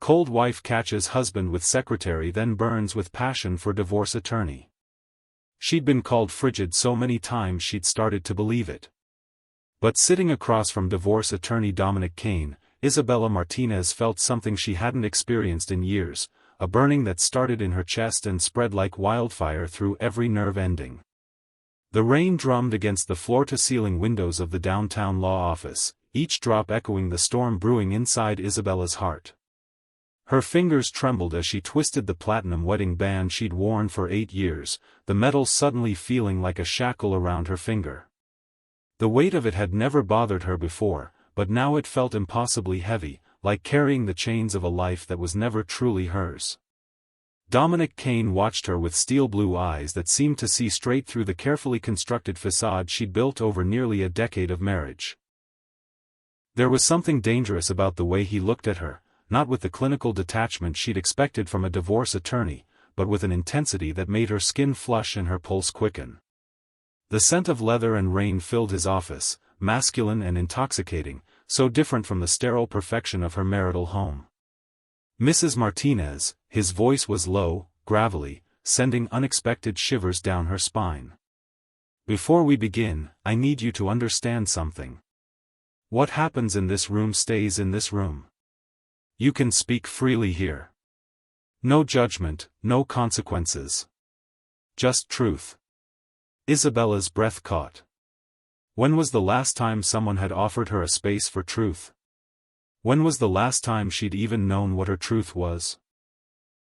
Cold wife catches husband with secretary, then burns with passion for divorce attorney. She'd been called frigid so many times she'd started to believe it. But sitting across from divorce attorney Dominic Kane, Isabella Martinez felt something she hadn't experienced in years, a burning that started in her chest and spread like wildfire through every nerve ending. The rain drummed against the floor-to-ceiling windows of the downtown law office, each drop echoing the storm brewing inside Isabella's heart. Her fingers trembled as she twisted the platinum wedding band she'd worn for 8 years, the metal suddenly feeling like a shackle around her finger. The weight of it had never bothered her before, but now it felt impossibly heavy, like carrying the chains of a life that was never truly hers. Dominic Kane watched her with steel-blue eyes that seemed to see straight through the carefully constructed facade she'd built over nearly a decade of marriage. There was something dangerous about the way he looked at her, not with the clinical detachment she'd expected from a divorce attorney, but with an intensity that made her skin flush and her pulse quicken. The scent of leather and rain filled his office, masculine and intoxicating, so different from the sterile perfection of her marital home. Mrs. Martinez, his voice was low, gravelly, sending unexpected shivers down her spine. Before we begin, I need you to understand something. What happens in this room stays in this room. You can speak freely here. No judgment, no consequences. Just truth. Isabella's breath caught. When was the last time someone had offered her a space for truth? When was the last time she'd even known what her truth was?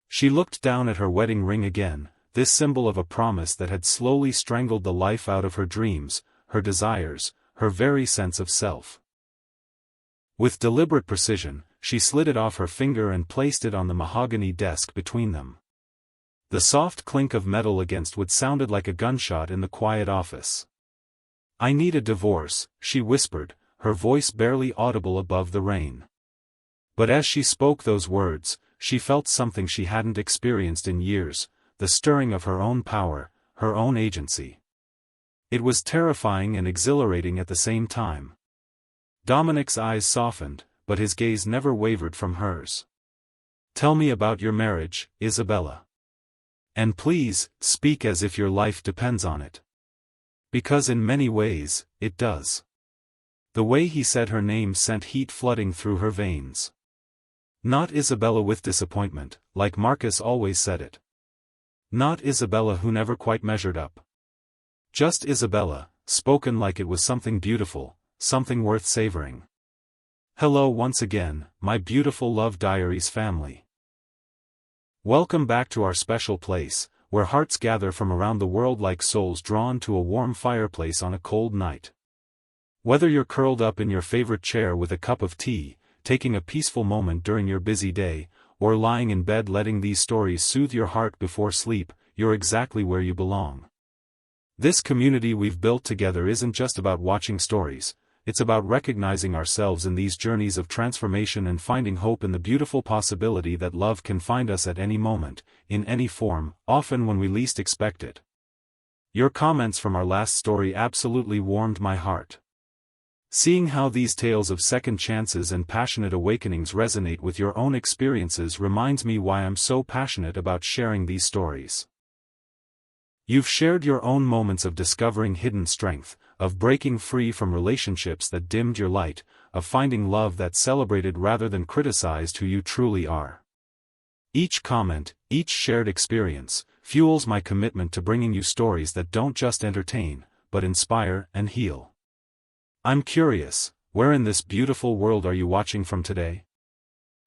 She looked down at her wedding ring again, this symbol of a promise that had slowly strangled the life out of her dreams, her desires, her very sense of self. With deliberate precision, she slid it off her finger and placed it on the mahogany desk between them. The soft clink of metal against wood sounded like a gunshot in the quiet office. "I need a divorce," she whispered, her voice barely audible above the rain. But as she spoke those words, she felt something she hadn't experienced in years, the stirring of her own power, her own agency. It was terrifying and exhilarating at the same time. Dominic's eyes softened, but his gaze never wavered from hers. "Tell me about your marriage, Isabella. And please, speak as if your life depends on it. Because in many ways, it does." The way he said her name sent heat flooding through her veins. Not Isabella with disappointment, like Marcus always said it. Not Isabella who never quite measured up. Just Isabella, spoken like it was something beautiful, something worth savoring. Hello once again, my beautiful Love Diaries family. Welcome back to our special place, where hearts gather from around the world like souls drawn to a warm fireplace on a cold night. Whether you're curled up in your favorite chair with a cup of tea, taking a peaceful moment during your busy day, or lying in bed letting these stories soothe your heart before sleep, you're exactly where you belong. This community we've built together isn't just about watching stories, it's about recognizing ourselves in these journeys of transformation and finding hope in the beautiful possibility that love can find us at any moment, in any form, often when we least expect it. Your comments from our last story absolutely warmed my heart. Seeing how these tales of second chances and passionate awakenings resonate with your own experiences reminds me why I'm so passionate about sharing these stories. You've shared your own moments of discovering hidden strength, of breaking free from relationships that dimmed your light, of finding love that celebrated rather than criticized who you truly are. Each comment, each shared experience, fuels my commitment to bringing you stories that don't just entertain, but inspire and heal. I'm curious, where in this beautiful world are you watching from today?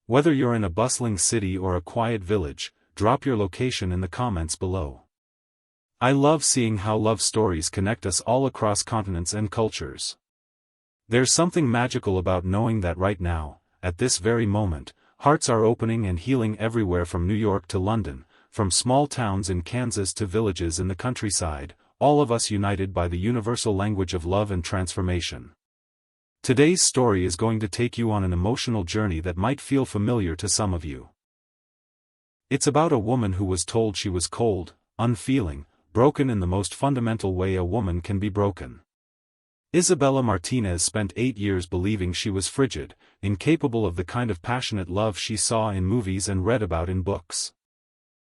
Whether you're in a bustling city or a quiet village, drop your location in the comments below. I love seeing how love stories connect us all across continents and cultures. There's something magical about knowing that right now, at this very moment, hearts are opening and healing everywhere from New York to London, from small towns in Kansas to villages in the countryside, all of us united by the universal language of love and transformation. Today's story is going to take you on an emotional journey that might feel familiar to some of you. It's about a woman who was told she was cold, unfeeling, broken in the most fundamental way a woman can be broken. Isabella Martinez spent 8 years believing she was frigid, incapable of the kind of passionate love she saw in movies and read about in books.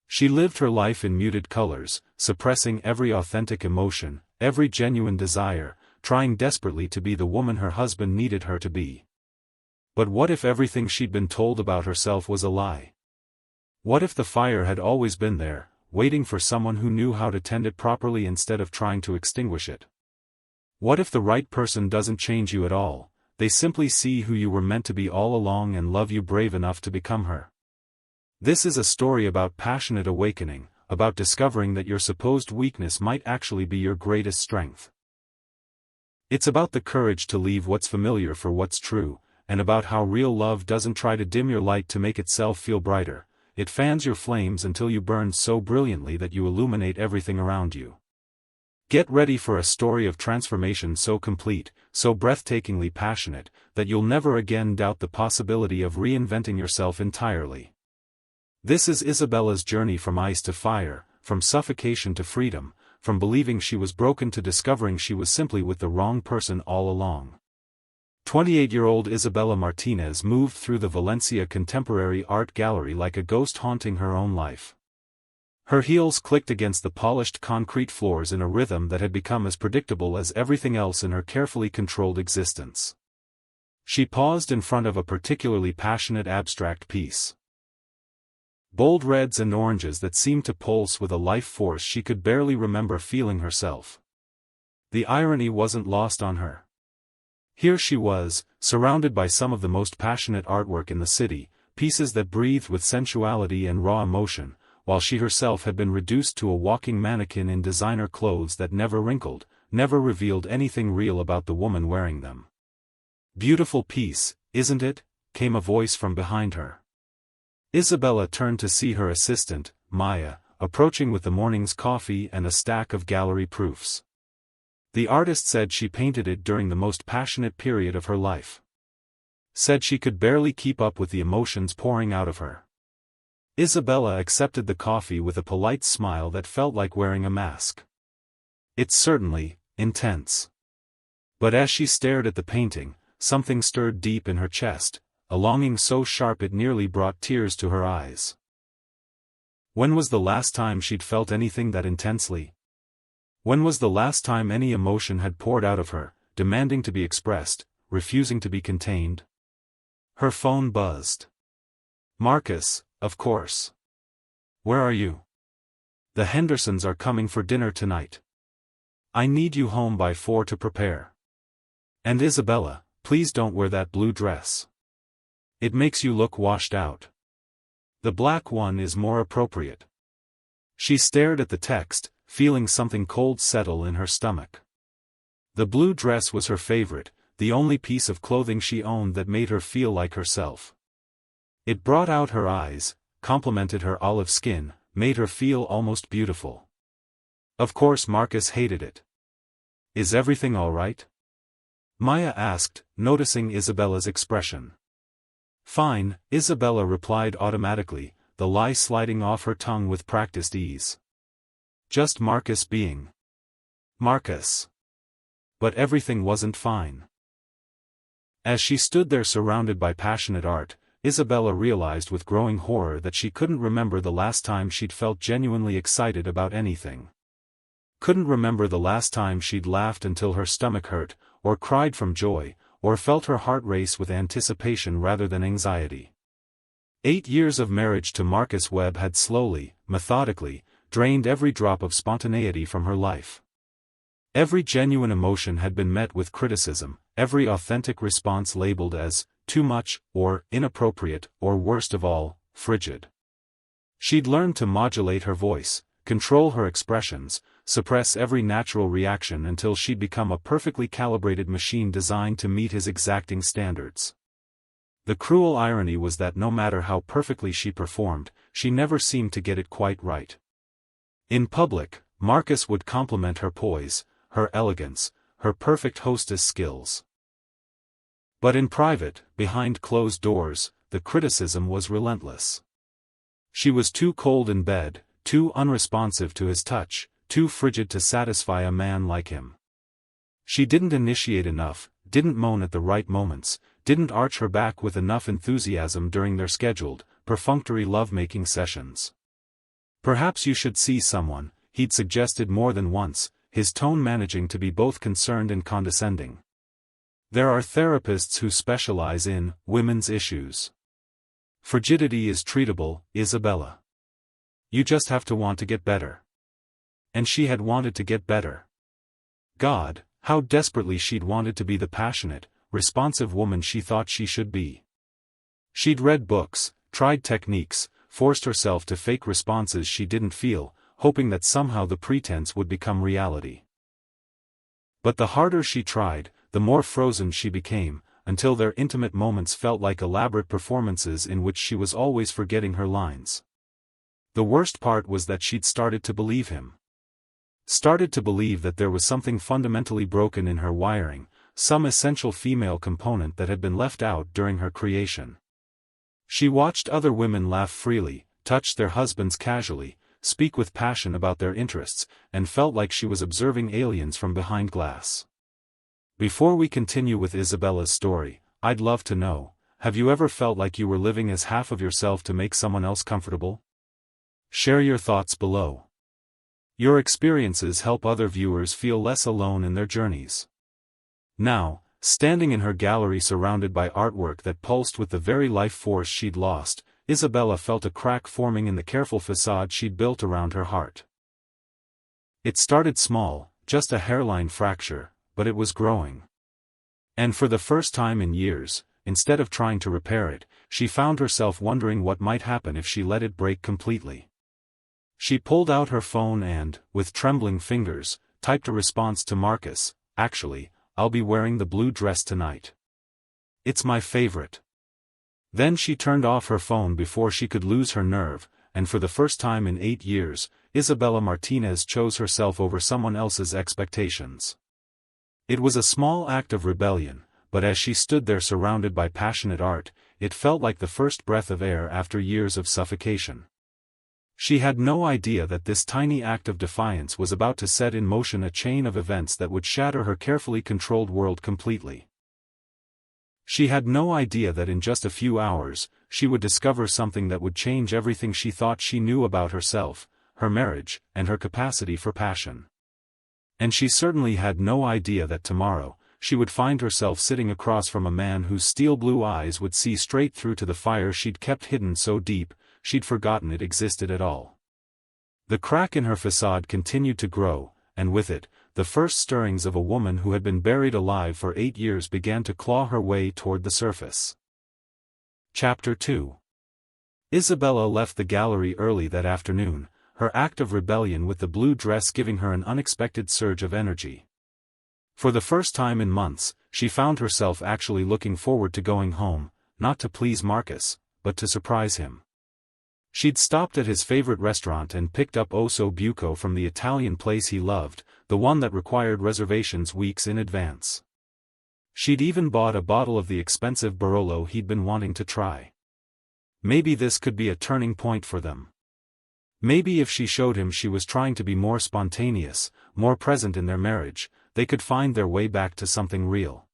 She lived her life in muted colors, suppressing every authentic emotion, every genuine desire, trying desperately to be the woman her husband needed her to be. But what if everything she'd been told about herself was a lie? What if the fire had always been there, waiting for someone who knew how to tend it properly instead of trying to extinguish it? What if the right person doesn't change you at all, they simply see who you were meant to be all along and love you brave enough to become her? This is a story about passionate awakening, about discovering that your supposed weakness might actually be your greatest strength. It's about the courage to leave what's familiar for what's true, and about how real love doesn't try to dim your light to make itself feel brighter, it fans your flames until you burn so brilliantly that you illuminate everything around you. Get ready for a story of transformation so complete, so breathtakingly passionate, that you'll never again doubt the possibility of reinventing yourself entirely. This is Isabella's journey from ice to fire, from suffocation to freedom, from believing she was broken to discovering she was simply with the wrong person all along. 28-year-old Isabella Martinez moved through the Valencia Contemporary Art Gallery like a ghost haunting her own life. Her heels clicked against the polished concrete floors in a rhythm that had become as predictable as everything else in her carefully controlled existence. She paused in front of a particularly passionate abstract piece. Bold reds and oranges that seemed to pulse with a life force she could barely remember feeling herself. The irony wasn't lost on her. Here she was, surrounded by some of the most passionate artwork in the city, pieces that breathed with sensuality and raw emotion, while she herself had been reduced to a walking mannequin in designer clothes that never wrinkled, never revealed anything real about the woman wearing them. "Beautiful piece, isn't it?" came a voice from behind her. Isabella turned to see her assistant, Maya, approaching with the morning's coffee and a stack of gallery proofs. The artist said she painted it during the most passionate period of her life. Said she could barely keep up with the emotions pouring out of her. Isabella accepted the coffee with a polite smile that felt like wearing a mask. "It's certainly intense." But as she stared at the painting, something stirred deep in her chest, a longing so sharp it nearly brought tears to her eyes. When was the last time she'd felt anything that intensely? When was the last time any emotion had poured out of her, demanding to be expressed, refusing to be contained? Her phone buzzed. "Marcus, of course. Where are you?" "The Hendersons are coming for dinner tonight. I need you home by 4 to prepare. And Isabella, please don't wear that blue dress. It makes you look washed out. The black one is more appropriate." She stared at the text, feeling something cold settle in her stomach. The blue dress was her favorite, the only piece of clothing she owned that made her feel like herself. It brought out her eyes, complemented her olive skin, made her feel almost beautiful. Of course Marcus hated it. "Is everything all right?" Maya asked, noticing Isabella's expression. "Fine," Isabella replied automatically, the lie sliding off her tongue with practiced ease. Just Marcus being Marcus. But everything wasn't fine. As she stood there surrounded by passionate art, Isabella realized with growing horror that she couldn't remember the last time she'd felt genuinely excited about anything. Couldn't remember the last time she'd laughed until her stomach hurt, or cried from joy, or felt her heart race with anticipation rather than anxiety. 8 years of marriage to Marcus Webb had slowly, methodically, drained every drop of spontaneity from her life. Every genuine emotion had been met with criticism, every authentic response labeled as too much, or inappropriate, or worst of all, frigid. She'd learned to modulate her voice, control her expressions, suppress every natural reaction until she'd become a perfectly calibrated machine designed to meet his exacting standards. The cruel irony was that no matter how perfectly she performed, she never seemed to get it quite right. In public, Marcus would compliment her poise, her elegance, her perfect hostess skills. But in private, behind closed doors, the criticism was relentless. She was too cold in bed, too unresponsive to his touch, too frigid to satisfy a man like him. She didn't initiate enough, didn't moan at the right moments, didn't arch her back with enough enthusiasm during their scheduled, perfunctory lovemaking sessions. "Perhaps you should see someone," he'd suggested more than once, his tone managing to be both concerned and condescending. "There are therapists who specialize in women's issues. Frigidity is treatable, Isabella. You just have to want to get better." And she had wanted to get better. God, how desperately she'd wanted to be the passionate, responsive woman she thought she should be. She'd read books, tried techniques, forced herself to fake responses she didn't feel, hoping that somehow the pretense would become reality. But the harder she tried, the more frozen she became, until their intimate moments felt like elaborate performances in which she was always forgetting her lines. The worst part was that she'd started to believe him. Started to believe that there was something fundamentally broken in her wiring, some essential female component that had been left out during her creation. She watched other women laugh freely, touch their husbands casually, speak with passion about their interests, and felt like she was observing aliens from behind glass. Before we continue with Isabella's story, I'd love to know, have you ever felt like you were living as half of yourself to make someone else comfortable? Share your thoughts below. Your experiences help other viewers feel less alone in their journeys. Now, standing in her gallery surrounded by artwork that pulsed with the very life force she'd lost, Isabella felt a crack forming in the careful facade she'd built around her heart. It started small, just a hairline fracture, but it was growing. And for the first time in years, instead of trying to repair it, she found herself wondering what might happen if she let it break completely. She pulled out her phone and, with trembling fingers, typed a response to Marcus, "Actually, I'll be wearing the blue dress tonight. It's my favorite." Then she turned off her phone before she could lose her nerve, and for the first time in 8 years, Isabella Martinez chose herself over someone else's expectations. It was a small act of rebellion, but as she stood there surrounded by passionate art, it felt like the first breath of air after years of suffocation. She had no idea that this tiny act of defiance was about to set in motion a chain of events that would shatter her carefully controlled world completely. She had no idea that in just a few hours, she would discover something that would change everything she thought she knew about herself, her marriage, and her capacity for passion. And she certainly had no idea that tomorrow, she would find herself sitting across from a man whose steel-blue eyes would see straight through to the fire she'd kept hidden so deep, she'd forgotten it existed at all. The crack in her facade continued to grow, and with it, the first stirrings of a woman who had been buried alive for 8 years began to claw her way toward the surface. Chapter 2. Isabella left the gallery early that afternoon, her act of rebellion with the blue dress giving her an unexpected surge of energy. For the first time in months, she found herself actually looking forward to going home, not to please Marcus, but to surprise him. She'd stopped at his favorite restaurant and picked up osso buco from the Italian place he loved, the one that required reservations weeks in advance. She'd even bought a bottle of the expensive Barolo he'd been wanting to try. Maybe this could be a turning point for them. Maybe if she showed him she was trying to be more spontaneous, more present in their marriage, they could find their way back to something real.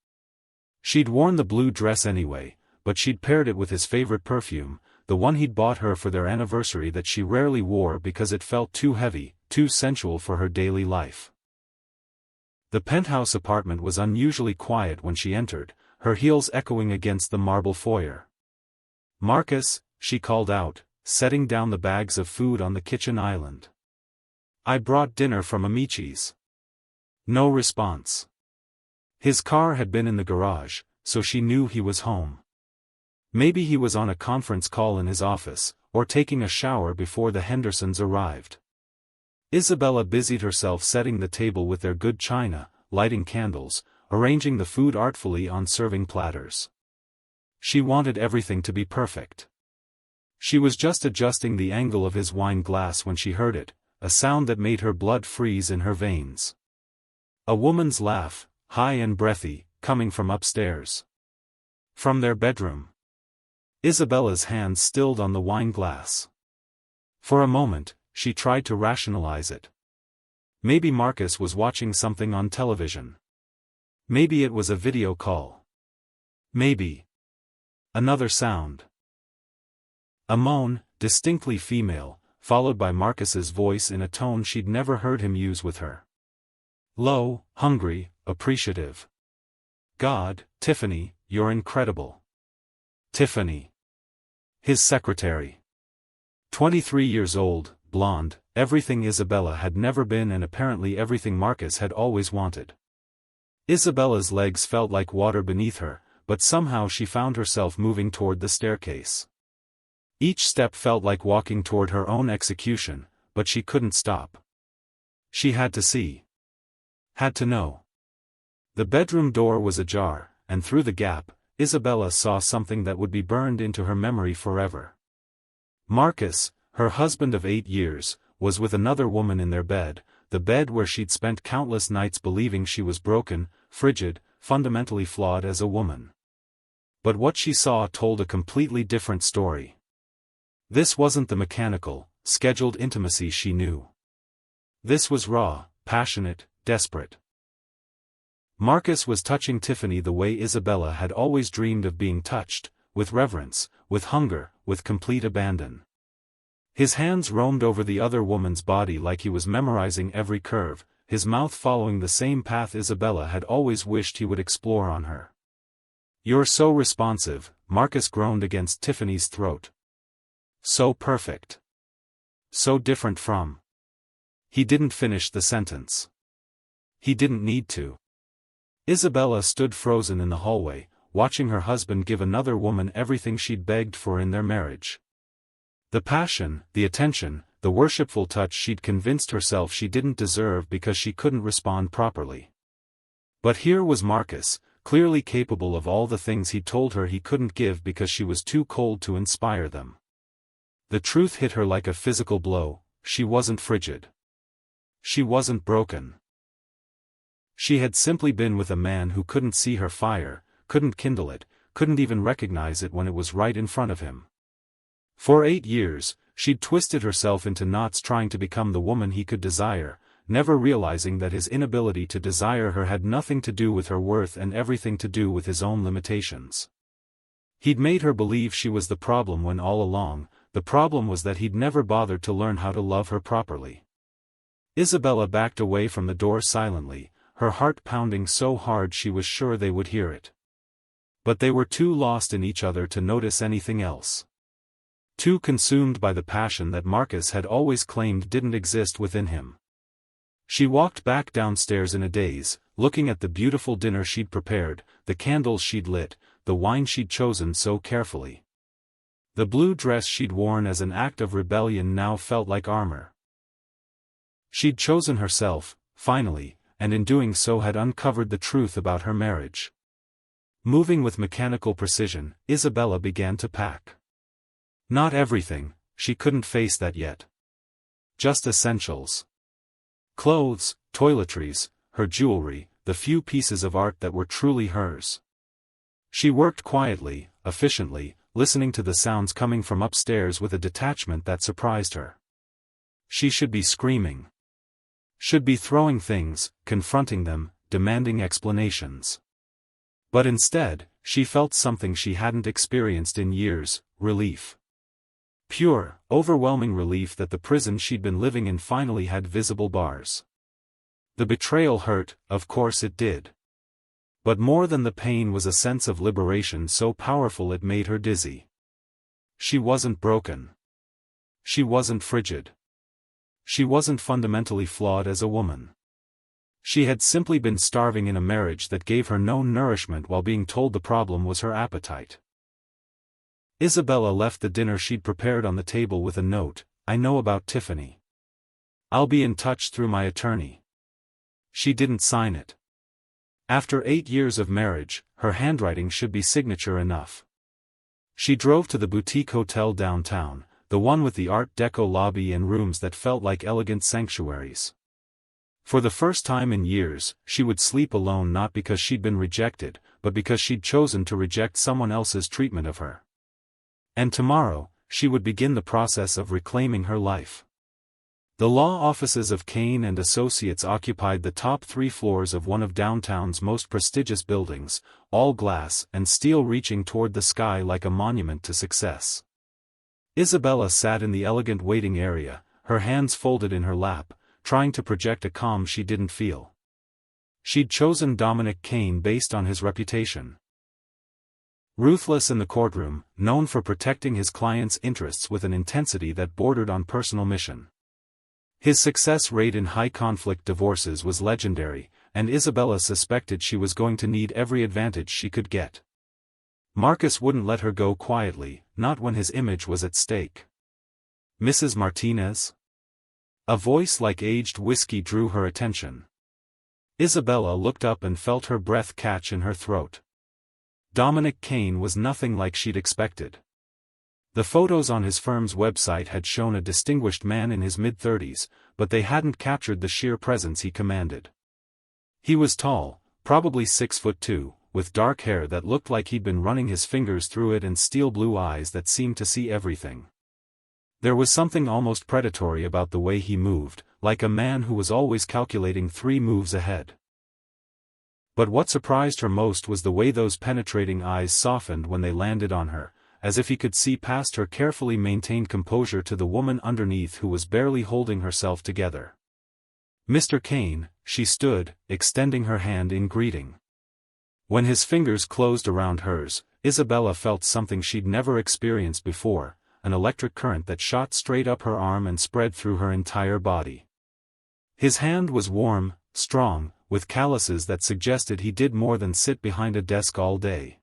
She'd worn the blue dress anyway, but she'd paired it with his favorite perfume, the one he'd bought her for their anniversary that she rarely wore because it felt too heavy, too sensual for her daily life. The penthouse apartment was unusually quiet when she entered, her heels echoing against the marble foyer. "Marcus," she called out, setting down the bags of food on the kitchen island. "I brought dinner from Amici's." No response. His car had been in the garage, so she knew he was home. Maybe he was on a conference call in his office, or taking a shower before the Hendersons arrived. Isabella busied herself setting the table with their good china, lighting candles, arranging the food artfully on serving platters. She wanted everything to be perfect. She was just adjusting the angle of his wine glass when she heard it, a sound that made her blood freeze in her veins. A woman's laugh, high and breathy, coming from upstairs. From their bedroom. Isabella's hands stilled on the wine glass. For a moment, she tried to rationalize it. Maybe Marcus was watching something on television. Maybe it was a video call. Maybe. Another sound. A moan, distinctly female, followed by Marcus's voice in a tone she'd never heard him use with her. Low, hungry, appreciative. God, Tiffany, you're incredible. Tiffany. His secretary. 23 years old, blonde, everything Isabella had never been and apparently everything Marcus had always wanted. Isabella's legs felt like water beneath her, but somehow she found herself moving toward the staircase. Each step felt like walking toward her own execution, but she couldn't stop. She had to see. Had to know. The bedroom door was ajar, and through the gap, Isabella saw something that would be burned into her memory forever. Marcus, her husband of 8 years, was with another woman in their bed, the bed where she'd spent countless nights believing she was broken, frigid, fundamentally flawed as a woman. But what she saw told a completely different story. This wasn't the mechanical, scheduled intimacy she knew. This was raw, passionate, desperate. Marcus was touching Tiffany the way Isabella had always dreamed of being touched, with reverence, with hunger, with complete abandon. His hands roamed over the other woman's body like he was memorizing every curve, his mouth following the same path Isabella had always wished he would explore on her. "You're so responsive," Marcus groaned against Tiffany's throat. "So perfect. So different from." He didn't finish the sentence. He didn't need to. Isabella stood frozen in the hallway, watching her husband give another woman everything she'd begged for in their marriage. The passion, the attention, the worshipful touch she'd convinced herself she didn't deserve because she couldn't respond properly. But here was Marcus, clearly capable of all the things he'd told her he couldn't give because she was too cold to inspire them. The truth hit her like a physical blow: she wasn't frigid. She wasn't broken. She had simply been with a man who couldn't see her fire, couldn't kindle it, couldn't even recognize it when it was right in front of him. For 8 years, she'd twisted herself into knots trying to become the woman he could desire, never realizing that his inability to desire her had nothing to do with her worth and everything to do with his own limitations. He'd made her believe she was the problem when all along, the problem was that he'd never bothered to learn how to love her properly. Isabella backed away from the door silently, her heart pounding so hard she was sure they would hear it. But they were too lost in each other to notice anything else. Too consumed by the passion that Marcus had always claimed didn't exist within him. She walked back downstairs in a daze, looking at the beautiful dinner she'd prepared, the candles she'd lit, the wine she'd chosen so carefully. The blue dress she'd worn as an act of rebellion now felt like armor. She'd chosen herself, finally, and in doing so had uncovered the truth about her marriage. Moving with mechanical precision, Isabella began to pack. Not everything, she couldn't face that yet. Just essentials. Clothes, toiletries, her jewelry, the few pieces of art that were truly hers. She worked quietly, efficiently, listening to the sounds coming from upstairs with a detachment that surprised her. She should be screaming. Should be throwing things, confronting them, demanding explanations. But instead, she felt something she hadn't experienced in years: relief. Pure, overwhelming relief that the prison she'd been living in finally had visible bars. The betrayal hurt, of course it did. But more than the pain was a sense of liberation so powerful it made her dizzy. She wasn't broken. She wasn't frigid. She wasn't fundamentally flawed as a woman. She had simply been starving in a marriage that gave her no nourishment while being told the problem was her appetite. Isabella left the dinner she'd prepared on the table with a note: "I know about Tiffany. I'll be in touch through my attorney." She didn't sign it. After 8 years of marriage, her handwriting should be signature enough. She drove to the boutique hotel downtown, the one with the Art Deco lobby and rooms that felt like elegant sanctuaries. For the first time in years, she would sleep alone, not because she'd been rejected, but because she'd chosen to reject someone else's treatment of her. And tomorrow, she would begin the process of reclaiming her life. The law offices of Kane and Associates occupied the top 3 floors of one of downtown's most prestigious buildings, all glass and steel reaching toward the sky like a monument to success. Isabella sat in the elegant waiting area, her hands folded in her lap, trying to project a calm she didn't feel. She'd chosen Dominic Kane based on his reputation. Ruthless in the courtroom, known for protecting his clients' interests with an intensity that bordered on personal mission. His success rate in high-conflict divorces was legendary, and Isabella suspected she was going to need every advantage she could get. Marcus wouldn't let her go quietly, not when his image was at stake. "Mrs. Martinez?" A voice like aged whiskey drew her attention. Isabella looked up and felt her breath catch in her throat. Dominic Kane was nothing like she'd expected. The photos on his firm's website had shown a distinguished man in his mid-30s, but they hadn't captured the sheer presence he commanded. He was tall, probably 6'2", with dark hair that looked like he'd been running his fingers through it and steel blue eyes that seemed to see everything. There was something almost predatory about the way he moved, like a man who was always calculating 3 moves ahead. But what surprised her most was the way those penetrating eyes softened when they landed on her, as if he could see past her carefully maintained composure to the woman underneath who was barely holding herself together. "Mr. Kane," she stood, extending her hand in greeting. When his fingers closed around hers, Isabella felt something she'd never experienced before, an electric current that shot straight up her arm and spread through her entire body. His hand was warm, strong, with calluses that suggested he did more than sit behind a desk all day.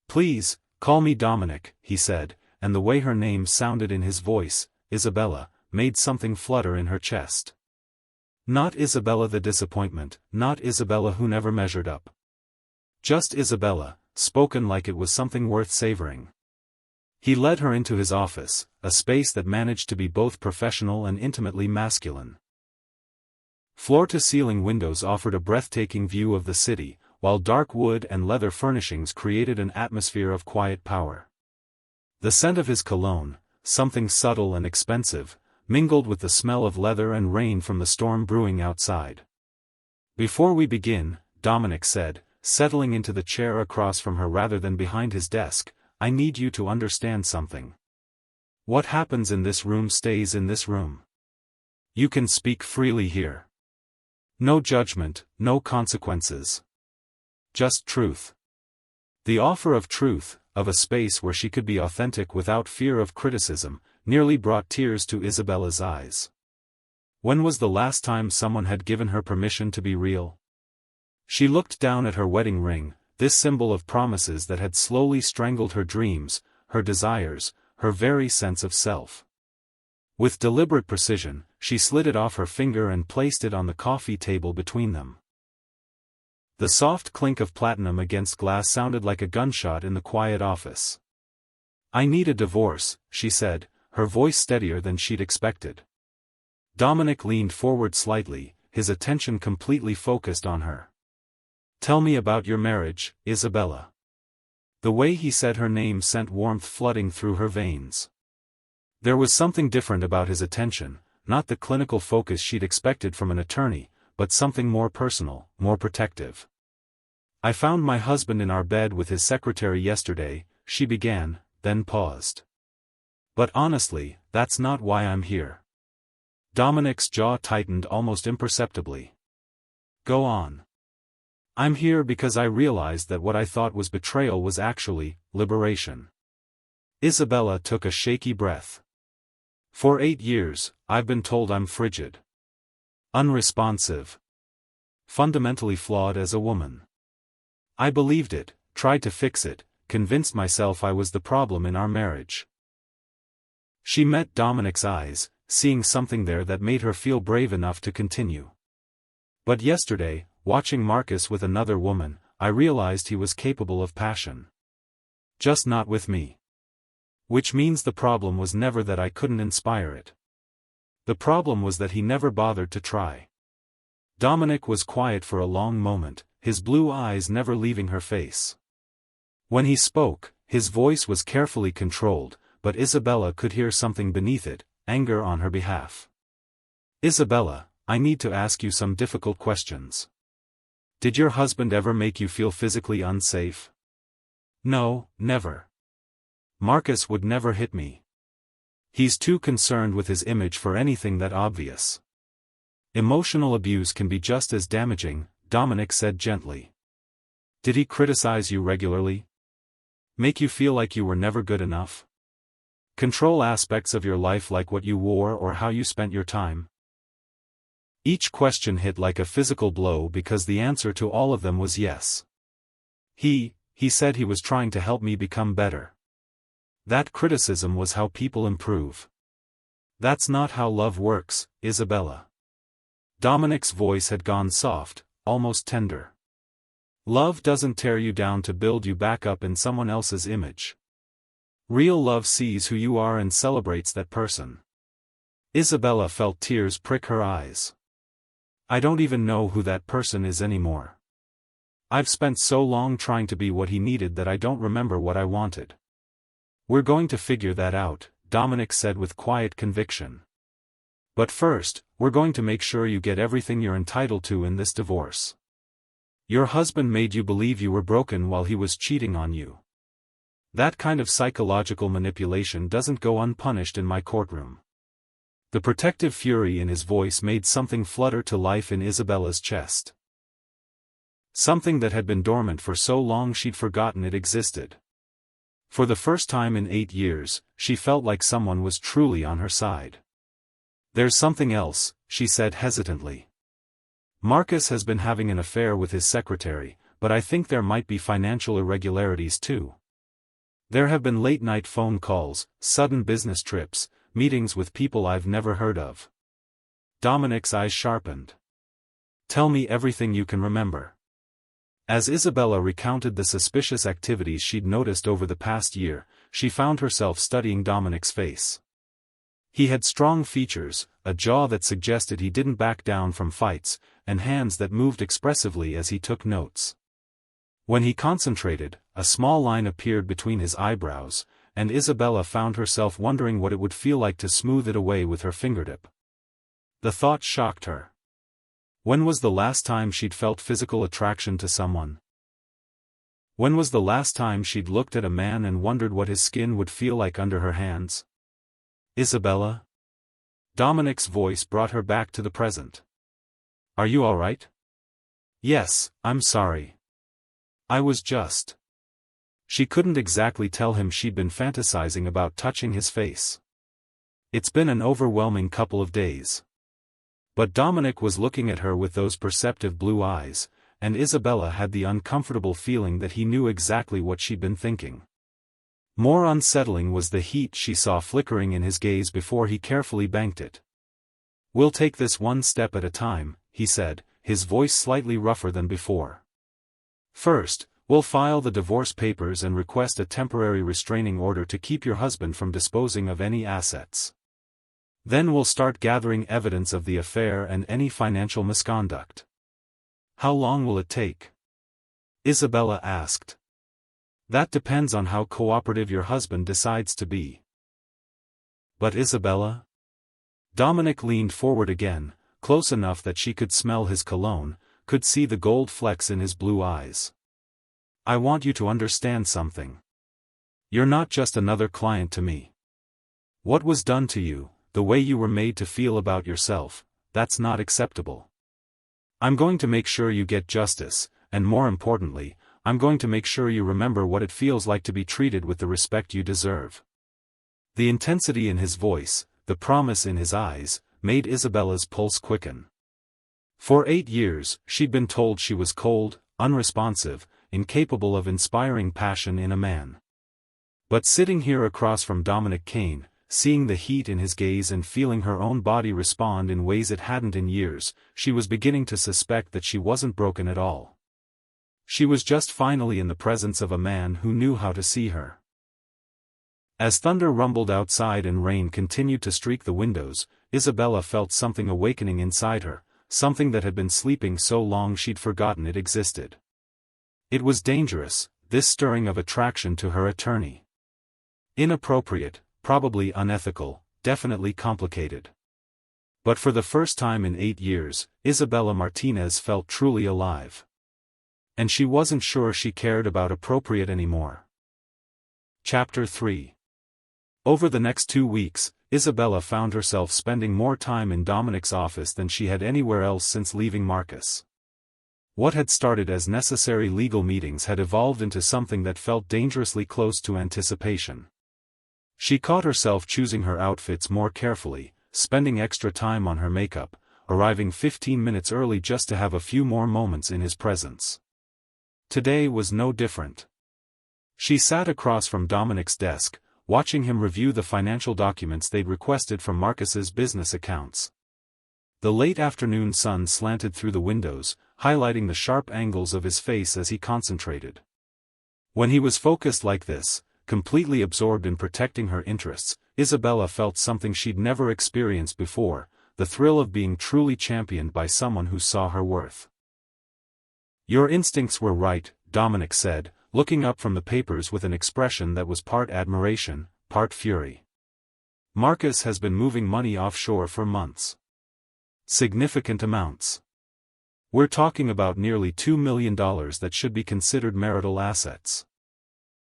"Please, call me Dominic," he said, and the way her name sounded in his voice, Isabella, made something flutter in her chest. Not Isabella the disappointment, not Isabella who never measured up. Just Isabella, spoken like it was something worth savoring. He led her into his office, a space that managed to be both professional and intimately masculine. Floor-to-ceiling windows offered a breathtaking view of the city, while dark wood and leather furnishings created an atmosphere of quiet power. The scent of his cologne, something subtle and expensive, mingled with the smell of leather and rain from the storm brewing outside. "Before we begin," Dominic said, settling into the chair across from her rather than behind his desk, "I need you to understand something. What happens in this room stays in this room. You can speak freely here. No judgment, no consequences. Just truth." The offer of truth, of a space where she could be authentic without fear of criticism, nearly brought tears to Isabella's eyes. When was the last time someone had given her permission to be real? She looked down at her wedding ring, this symbol of promises that had slowly strangled her dreams, her desires, her very sense of self. With deliberate precision, she slid it off her finger and placed it on the coffee table between them. The soft clink of platinum against glass sounded like a gunshot in the quiet office. "I need a divorce," she said, her voice steadier than she'd expected. Dominic leaned forward slightly, his attention completely focused on her. "Tell me about your marriage, Isabella." The way he said her name sent warmth flooding through her veins. There was something different about his attention, not the clinical focus she'd expected from an attorney, but something more personal, more protective. "I found my husband in our bed with his secretary yesterday," she began, then paused. "But honestly, that's not why I'm here." Dominic's jaw tightened almost imperceptibly. "Go on." "I'm here because I realized that what I thought was betrayal was actually liberation." Isabella took a shaky breath. "For 8 years, I've been told I'm frigid. Unresponsive. Fundamentally flawed as a woman. I believed it, tried to fix it, convinced myself I was the problem in our marriage." She met Dominic's eyes, seeing something there that made her feel brave enough to continue. "But yesterday, watching Marcus with another woman, I realized he was capable of passion. Just not with me. Which means the problem was never that I couldn't inspire it. The problem was that he never bothered to try." Dominic was quiet for a long moment, his blue eyes never leaving her face. When he spoke, his voice was carefully controlled, but Isabella could hear something beneath it, anger on her behalf. Isabella, I need to ask you some difficult questions. Did your husband ever make you feel physically unsafe? No, never. Marcus would never hit me. He's too concerned with his image for anything that obvious. Emotional abuse can be just as damaging, Dominic said gently. Did he criticize you regularly? Make you feel like you were never good enough? Control aspects of your life like what you wore or how you spent your time? Each question hit like a physical blow because the answer to all of them was yes. He said he was trying to help me become better. That criticism was how people improve. That's not how love works, Isabella. Dominic's voice had gone soft, almost tender. Love doesn't tear you down to build you back up in someone else's image. Real love sees who you are and celebrates that person. Isabella felt tears prick her eyes. I don't even know who that person is anymore. I've spent so long trying to be what he needed that I don't remember what I wanted. We're going to figure that out, Dominic said with quiet conviction. But first, we're going to make sure you get everything you're entitled to in this divorce. Your husband made you believe you were broken while he was cheating on you. That kind of psychological manipulation doesn't go unpunished in my courtroom. The protective fury in his voice made something flutter to life in Isabella's chest. Something that had been dormant for so long she'd forgotten it existed. For the first time in 8 years, she felt like someone was truly on her side. There's something else, she said hesitantly. Marcus has been having an affair with his secretary, but I think there might be financial irregularities too. There have been late-night phone calls, sudden business trips, meetings with people I've never heard of. Dominic's eyes sharpened. Tell me everything you can remember. As Isabella recounted the suspicious activities she'd noticed over the past year, she found herself studying Dominic's face. He had strong features, a jaw that suggested he didn't back down from fights, and hands that moved expressively as he took notes. When he concentrated, a small line appeared between his eyebrows, and Isabella found herself wondering what it would feel like to smooth it away with her fingertip. The thought shocked her. When was the last time she'd felt physical attraction to someone? When was the last time she'd looked at a man and wondered what his skin would feel like under her hands? Isabella? Dominic's voice brought her back to the present. Are you all right? Yes, I'm sorry. I was just. She couldn't exactly tell him she'd been fantasizing about touching his face. It's been an overwhelming couple of days. But Dominic was looking at her with those perceptive blue eyes, and Isabella had the uncomfortable feeling that he knew exactly what she'd been thinking. More unsettling was the heat she saw flickering in his gaze before he carefully banked it. We'll take this one step at a time, he said, his voice slightly rougher than before. First, we'll file the divorce papers and request a temporary restraining order to keep your husband from disposing of any assets. Then we'll start gathering evidence of the affair and any financial misconduct. How long will it take? Isabella asked. That depends on how cooperative your husband decides to be. But Isabella? Dominic leaned forward again, close enough that she could smell his cologne, could see the gold flecks in his blue eyes. I want you to understand something. You're not just another client to me. What was done to you, the way you were made to feel about yourself, that's not acceptable. I'm going to make sure you get justice, and more importantly, I'm going to make sure you remember what it feels like to be treated with the respect you deserve. The intensity in his voice, the promise in his eyes, made Isabella's pulse quicken. For 8 years, she'd been told she was cold, unresponsive, incapable of inspiring passion in a man. But sitting here across from Dominic Kane, seeing the heat in his gaze and feeling her own body respond in ways it hadn't in years, she was beginning to suspect that she wasn't broken at all. She was just finally in the presence of a man who knew how to see her. As thunder rumbled outside and rain continued to streak the windows, Isabella felt something awakening inside her, something that had been sleeping so long she'd forgotten it existed. It was dangerous, this stirring of attraction to her attorney. Inappropriate, probably unethical, definitely complicated. But for the first time in 8 years, Isabella Martinez felt truly alive. And she wasn't sure she cared about appropriate anymore. Chapter 3. Over the next 2 weeks, Isabella found herself spending more time in Dominic's office than she had anywhere else since leaving Marcus. What had started as necessary legal meetings had evolved into something that felt dangerously close to anticipation. She caught herself choosing her outfits more carefully, spending extra time on her makeup, arriving 15 minutes early just to have a few more moments in his presence. Today was no different. She sat across from Dominic's desk, watching him review the financial documents they'd requested from Marcus's business accounts. The late afternoon sun slanted through the windows, highlighting the sharp angles of his face as he concentrated. When he was focused like this, completely absorbed in protecting her interests, Isabella felt something she'd never experienced before, the thrill of being truly championed by someone who saw her worth. "Your instincts were right," Dominic said, looking up from the papers with an expression that was part admiration, part fury. "Marcus has been moving money offshore for months. Significant amounts. We're talking about nearly $2 million that should be considered marital assets."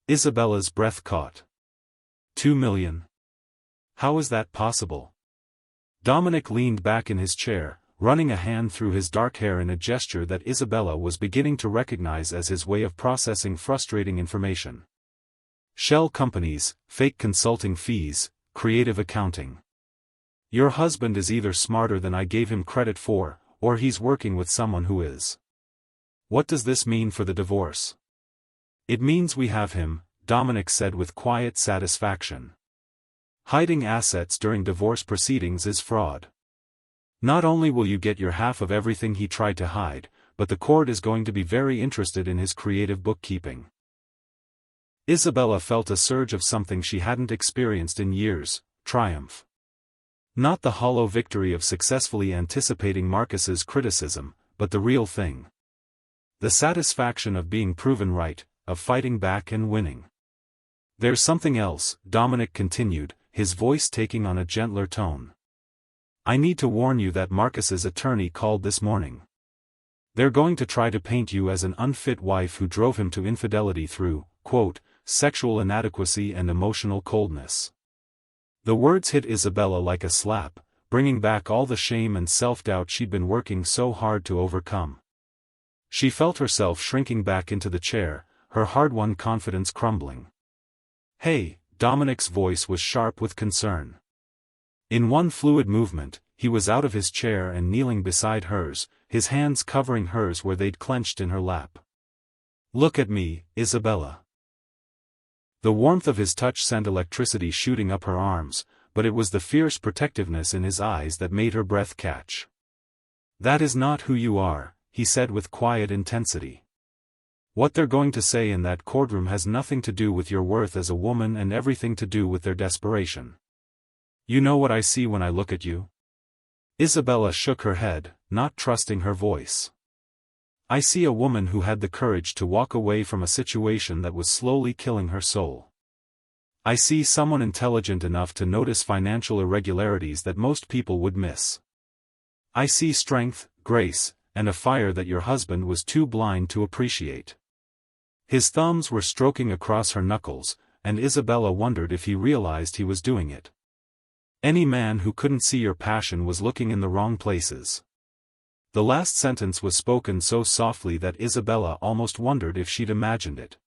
Isabella's breath caught. $2 million? How is that possible? Dominic leaned back in his chair, running a hand through his dark hair in a gesture that Isabella was beginning to recognize as his way of processing frustrating information. "Shell companies, fake consulting fees, creative accounting. Your husband is either smarter than I gave him credit for, or he's working with someone who is. What does this mean for the divorce?" "It means we have him," Dominic said with quiet satisfaction. "Hiding assets during divorce proceedings is fraud. Not only will you get your half of everything he tried to hide, but the court is going to be very interested in his creative bookkeeping." Isabella felt a surge of something she hadn't experienced in years: triumph. Not the hollow victory of successfully anticipating Marcus's criticism, but the real thing. The satisfaction of being proven right, of fighting back and winning. "There's something else," Dominic continued, his voice taking on a gentler tone. "I need to warn you that Marcus's attorney called this morning. They're going to try to paint you as an unfit wife who drove him to infidelity through, quote, sexual inadequacy and emotional coldness." The words hit Isabella like a slap, bringing back all the shame and self-doubt she'd been working so hard to overcome. She felt herself shrinking back into the chair, her hard-won confidence crumbling. "Hey," Dominic's voice was sharp with concern. In one fluid movement, he was out of his chair and kneeling beside hers, his hands covering hers where they'd clenched in her lap. "Look at me, Isabella." The warmth of his touch sent electricity shooting up her arms, but it was the fierce protectiveness in his eyes that made her breath catch. "That is not who you are," he said with quiet intensity. "What they're going to say in that courtroom has nothing to do with your worth as a woman and everything to do with their desperation. You know what I see when I look at you?" Isabella shook her head, not trusting her voice. "I see a woman who had the courage to walk away from a situation that was slowly killing her soul. I see someone intelligent enough to notice financial irregularities that most people would miss. I see strength, grace, and a fire that your husband was too blind to appreciate." His thumbs were stroking across her knuckles, and Isabella wondered if he realized he was doing it. "Any man who couldn't see your passion was looking in the wrong places." The last sentence was spoken so softly that Isabella almost wondered if she'd imagined it.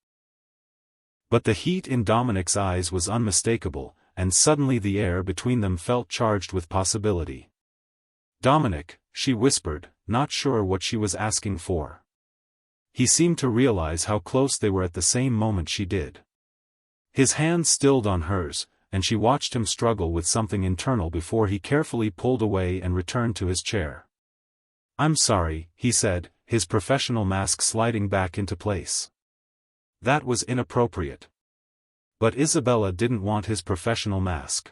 But the heat in Dominic's eyes was unmistakable, and suddenly the air between them felt charged with possibility. "Dominic," she whispered, not sure what she was asking for. He seemed to realize how close they were at the same moment she did. His hand stilled on hers, and she watched him struggle with something internal before he carefully pulled away and returned to his chair. "I'm sorry," he said, his professional mask sliding back into place. That was inappropriate. But Isabella didn't want his professional mask.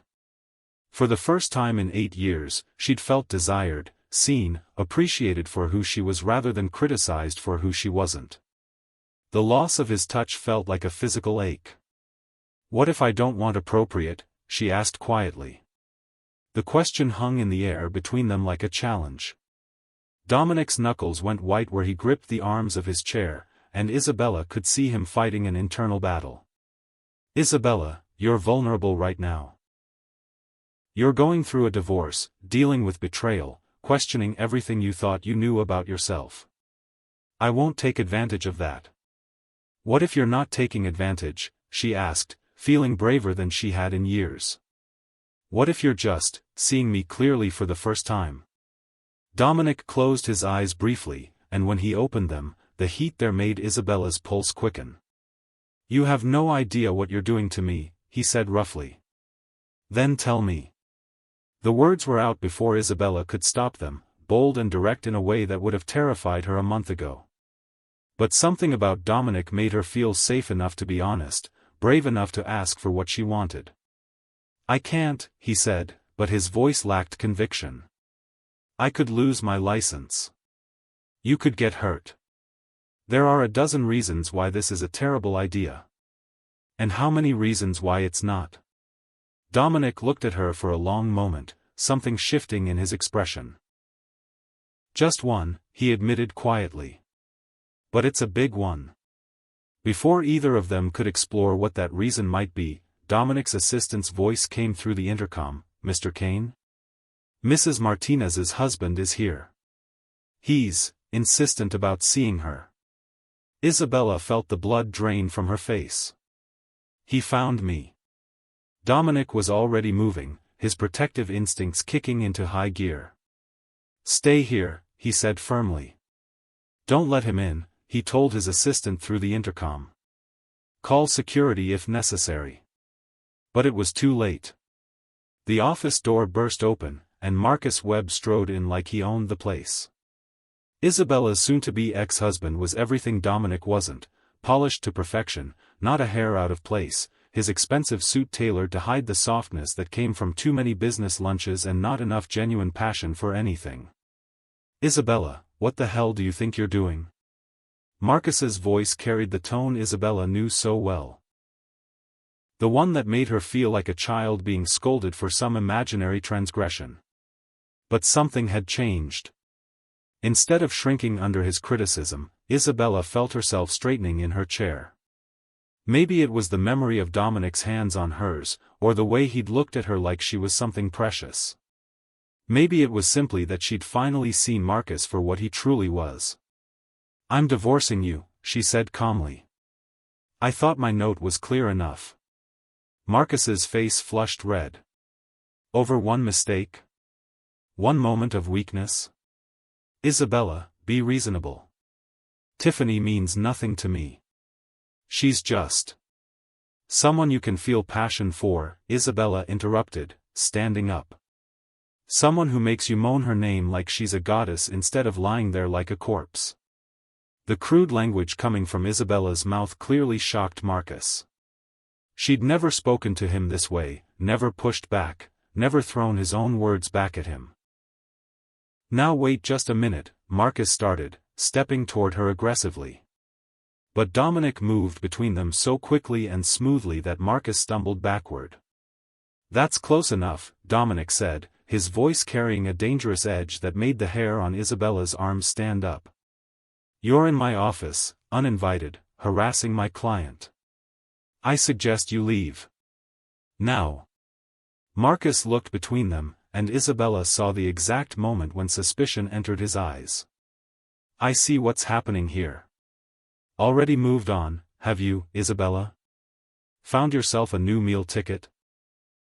For the first time in 8 years, she'd felt desired, seen, appreciated for who she was rather than criticized for who she wasn't. The loss of his touch felt like a physical ache. "What if I don't want appropriate?" she asked quietly. The question hung in the air between them like a challenge. Dominic's knuckles went white where he gripped the arms of his chair, and Isabella could see him fighting an internal battle. Isabella, you're vulnerable right now. You're going through a divorce, dealing with betrayal, questioning everything you thought you knew about yourself. I won't take advantage of that. What if you're not taking advantage? She asked, feeling braver than she had in years. What if you're just seeing me clearly for the first time? Dominic closed his eyes briefly, and when he opened them, the heat there made Isabella's pulse quicken. You have no idea what you're doing to me, he said roughly. Then tell me. The words were out before Isabella could stop them, bold and direct in a way that would have terrified her a month ago. But something about Dominic made her feel safe enough to be honest, brave enough to ask for what she wanted. I can't, he said, but his voice lacked conviction. I could lose my license. You could get hurt. There are a dozen reasons why this is a terrible idea. And how many reasons why it's not? Dominic looked at her for a long moment, something shifting in his expression. Just one, he admitted quietly. But it's a big one. Before either of them could explore what that reason might be, Dominic's assistant's voice came through the intercom. Mr. Kane? Mrs. Martinez's husband is here. He's insistent about seeing her. Isabella felt the blood drain from her face. He found me. Dominic was already moving, his protective instincts kicking into high gear. Stay here, he said firmly. Don't let him in, he told his assistant through the intercom. Call security if necessary. But it was too late. The office door burst open, and Marcus Webb strode in like he owned the place. Isabella's soon-to-be ex-husband was everything Dominic wasn't, polished to perfection, not a hair out of place, his expensive suit tailored to hide the softness that came from too many business lunches and not enough genuine passion for anything. Isabella, what the hell do you think you're doing? Marcus's voice carried the tone Isabella knew so well. The one that made her feel like a child being scolded for some imaginary transgression. But something had changed. Instead of shrinking under his criticism, Isabella felt herself straightening in her chair. Maybe it was the memory of Dominic's hands on hers, or the way he'd looked at her like she was something precious. Maybe it was simply that she'd finally seen Marcus for what he truly was. I'm divorcing you, she said calmly. I thought my note was clear enough. Marcus's face flushed red. Over one mistake? One moment of weakness? Isabella, be reasonable. Tiffany means nothing to me. She's just someone you can feel passion for, Isabella interrupted, standing up. Someone who makes you moan her name like she's a goddess instead of lying there like a corpse. The crude language coming from Isabella's mouth clearly shocked Marcus. She'd never spoken to him this way, never pushed back, never thrown his own words back at him. Now wait just a minute, Marcus started, stepping toward her aggressively. But Dominic moved between them so quickly and smoothly that Marcus stumbled backward. That's close enough, Dominic said, his voice carrying a dangerous edge that made the hair on Isabella's arms stand up. You're in my office, uninvited, harassing my client. I suggest you leave. Now. Marcus looked between them, and Isabella saw the exact moment when suspicion entered his eyes. I see what's happening here. Already moved on, have you, Isabella? Found yourself a new meal ticket?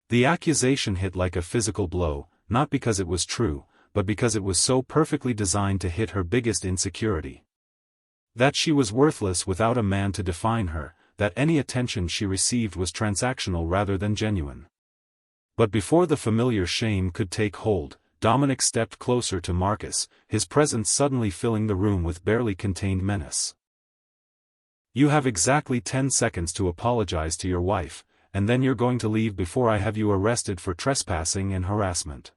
The accusation hit like a physical blow, not because it was true, but because it was so perfectly designed to hit her biggest insecurity. That she was worthless without a man to define her, that any attention she received was transactional rather than genuine. But before the familiar shame could take hold, Dominic stepped closer to Marcus, his presence suddenly filling the room with barely contained menace. You have exactly 10 seconds to apologize to your wife, and then you're going to leave before I have you arrested for trespassing and harassment.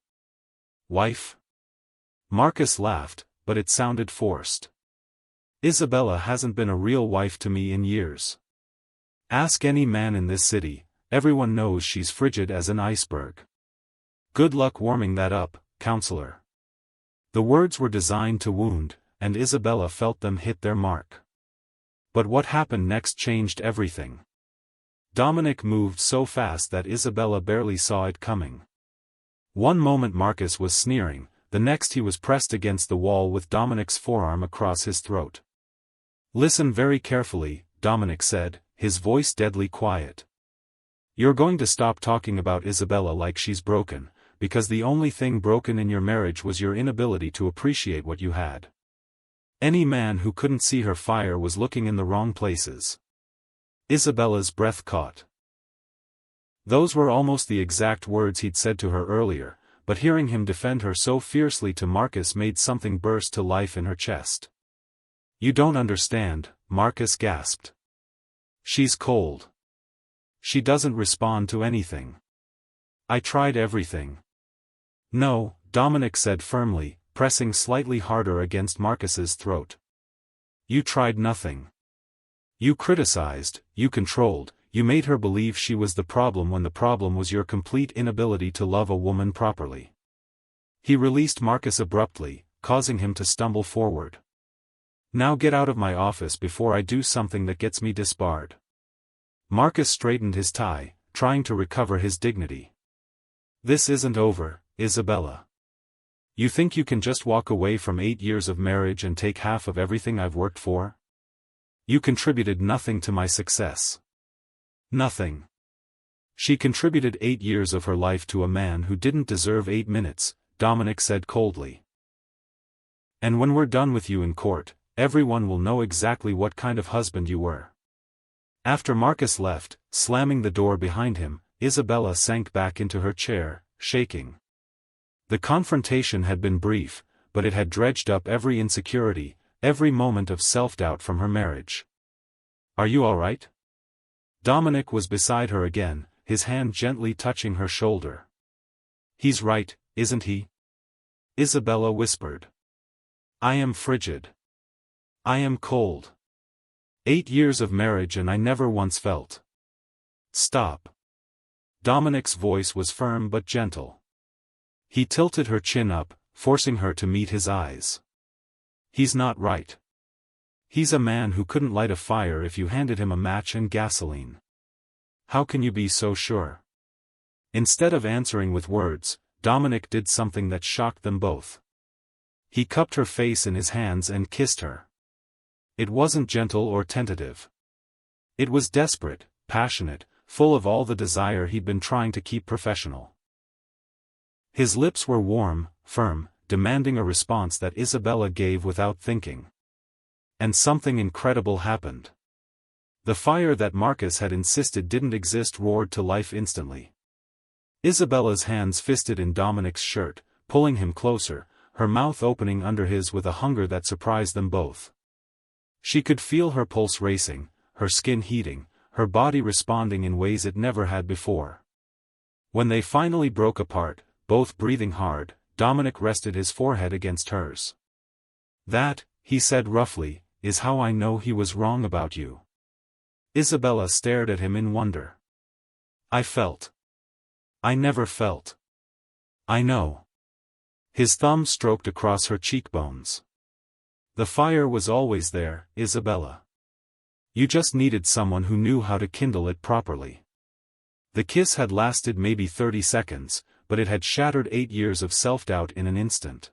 Wife? Marcus laughed, but it sounded forced. Isabella hasn't been a real wife to me in years. Ask any man in this city, everyone knows she's frigid as an iceberg. Good luck warming that up, counselor. The words were designed to wound, and Isabella felt them hit their mark. But what happened next changed everything. Dominic moved so fast that Isabella barely saw it coming. One moment Marcus was sneering, the next he was pressed against the wall with Dominic's forearm across his throat. "Listen very carefully," Dominic said, his voice deadly quiet. "You're going to stop talking about Isabella like she's broken, because the only thing broken in your marriage was your inability to appreciate what you had. Any man who couldn't see her fire was looking in the wrong places." Isabella's breath caught. Those were almost the exact words he'd said to her earlier, but hearing him defend her so fiercely to Marcus made something burst to life in her chest. "You don't understand," Marcus gasped. "She's cold. She doesn't respond to anything. I tried everything." "No," Dominic said firmly, pressing slightly harder against Marcus's throat. "You tried nothing. You criticized, you controlled, you made her believe she was the problem when the problem was your complete inability to love a woman properly." He released Marcus abruptly, causing him to stumble forward. "Now get out of my office before I do something that gets me disbarred." Marcus straightened his tie, trying to recover his dignity. "This isn't over, Isabella. You think you can just walk away from 8 years of marriage and take half of everything I've worked for? You contributed nothing to my success. Nothing." "She contributed 8 years of her life to a man who didn't deserve 8 minutes, Dominic said coldly. "And when we're done with you in court, everyone will know exactly what kind of husband you were." After Marcus left, slamming the door behind him, Isabella sank back into her chair, shaking. The confrontation had been brief, but it had dredged up every insecurity, every moment of self-doubt from her marriage. "Are you all right?" Dominic was beside her again, his hand gently touching her shoulder. "He's right, isn't he?" Isabella whispered. "I am frigid. I am cold. 8 years of marriage and I never once felt." "Stop." Dominic's voice was firm but gentle. He tilted her chin up, forcing her to meet his eyes. "He's not right. He's a man who couldn't light a fire if you handed him a match and gasoline. How can you be so sure?" Instead of answering with words, Dominic did something that shocked them both. He cupped her face in his hands and kissed her. It wasn't gentle or tentative. It was desperate, passionate, full of all the desire he'd been trying to keep professional. His lips were warm, firm, demanding a response that Isabella gave without thinking. And something incredible happened. The fire that Marcus had insisted didn't exist roared to life instantly. Isabella's hands fisted in Dominic's shirt, pulling him closer, her mouth opening under his with a hunger that surprised them both. She could feel her pulse racing, her skin heating, her body responding in ways it never had before. When they finally broke apart, both breathing hard, Dominic rested his forehead against hers. "That," he said roughly, "is how I know he was wrong about you." Isabella stared at him in wonder. "I felt. I never felt." "I know." His thumb stroked across her cheekbones. "The fire was always there, Isabella. You just needed someone who knew how to kindle it properly." The kiss had lasted maybe 30 seconds, but it had shattered 8 years of self-doubt in an instant.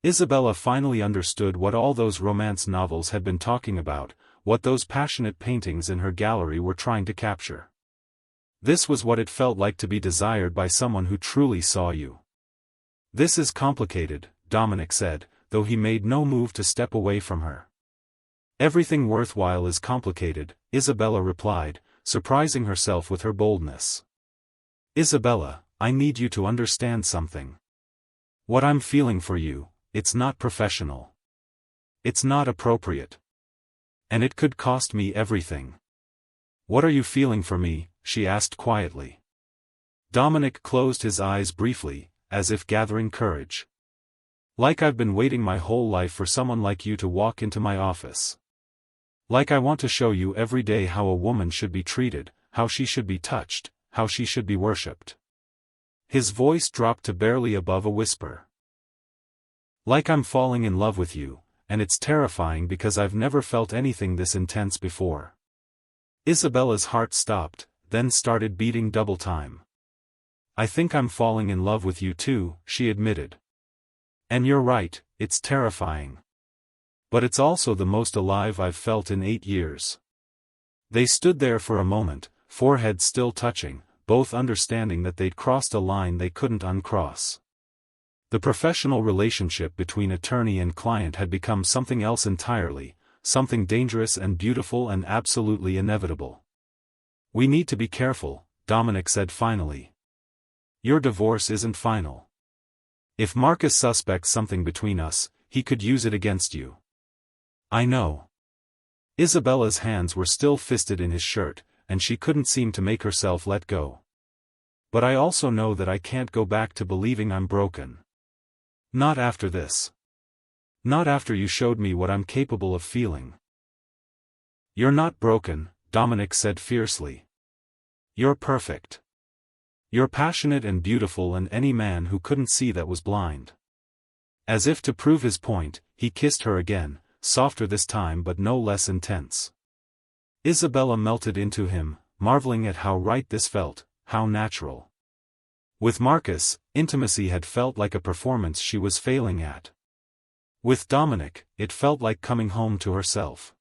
Isabella finally understood what all those romance novels had been talking about, what those passionate paintings in her gallery were trying to capture. This was what it felt like to be desired by someone who truly saw you. "This is complicated," Dominic said, though he made no move to step away from her. "Everything worthwhile is complicated," Isabella replied, surprising herself with her boldness. "Isabella, I need you to understand something. What I'm feeling for you, it's not professional. It's not appropriate. And it could cost me everything." "What are you feeling for me?" she asked quietly. Dominic closed his eyes briefly, as if gathering courage. "Like I've been waiting my whole life for someone like you to walk into my office. Like I want to show you every day how a woman should be treated, how she should be touched, how she should be worshipped." His voice dropped to barely above a whisper. Like I'm falling in love with you, and it's terrifying because I've never felt anything this intense before. Isabella's heart stopped, then started beating double time. I think I'm falling in love with you too, she admitted. And you're right, it's terrifying. But it's also the most alive I've felt in 8 years. They stood there for a moment, foreheads still touching, both understanding that they'd crossed a line they couldn't uncross. The professional relationship between attorney and client had become something else entirely, something dangerous and beautiful and absolutely inevitable. We need to be careful, Dominic said finally. Your divorce isn't final. If Marcus suspects something between us, he could use it against you. I know. Isabella's hands were still fisted in his shirt, and she couldn't seem to make herself let go. But I also know that I can't go back to believing I'm broken. Not after this. Not after you showed me what I'm capable of feeling. You're not broken, Dominic said fiercely. You're perfect. You're passionate and beautiful, and any man who couldn't see that was blind. As if to prove his point, he kissed her again, softer this time but no less intense. Isabella melted into him, marveling at how right this felt, how natural. With Marcus, intimacy had felt like a performance she was failing at. With Dominic, it felt like coming home to herself.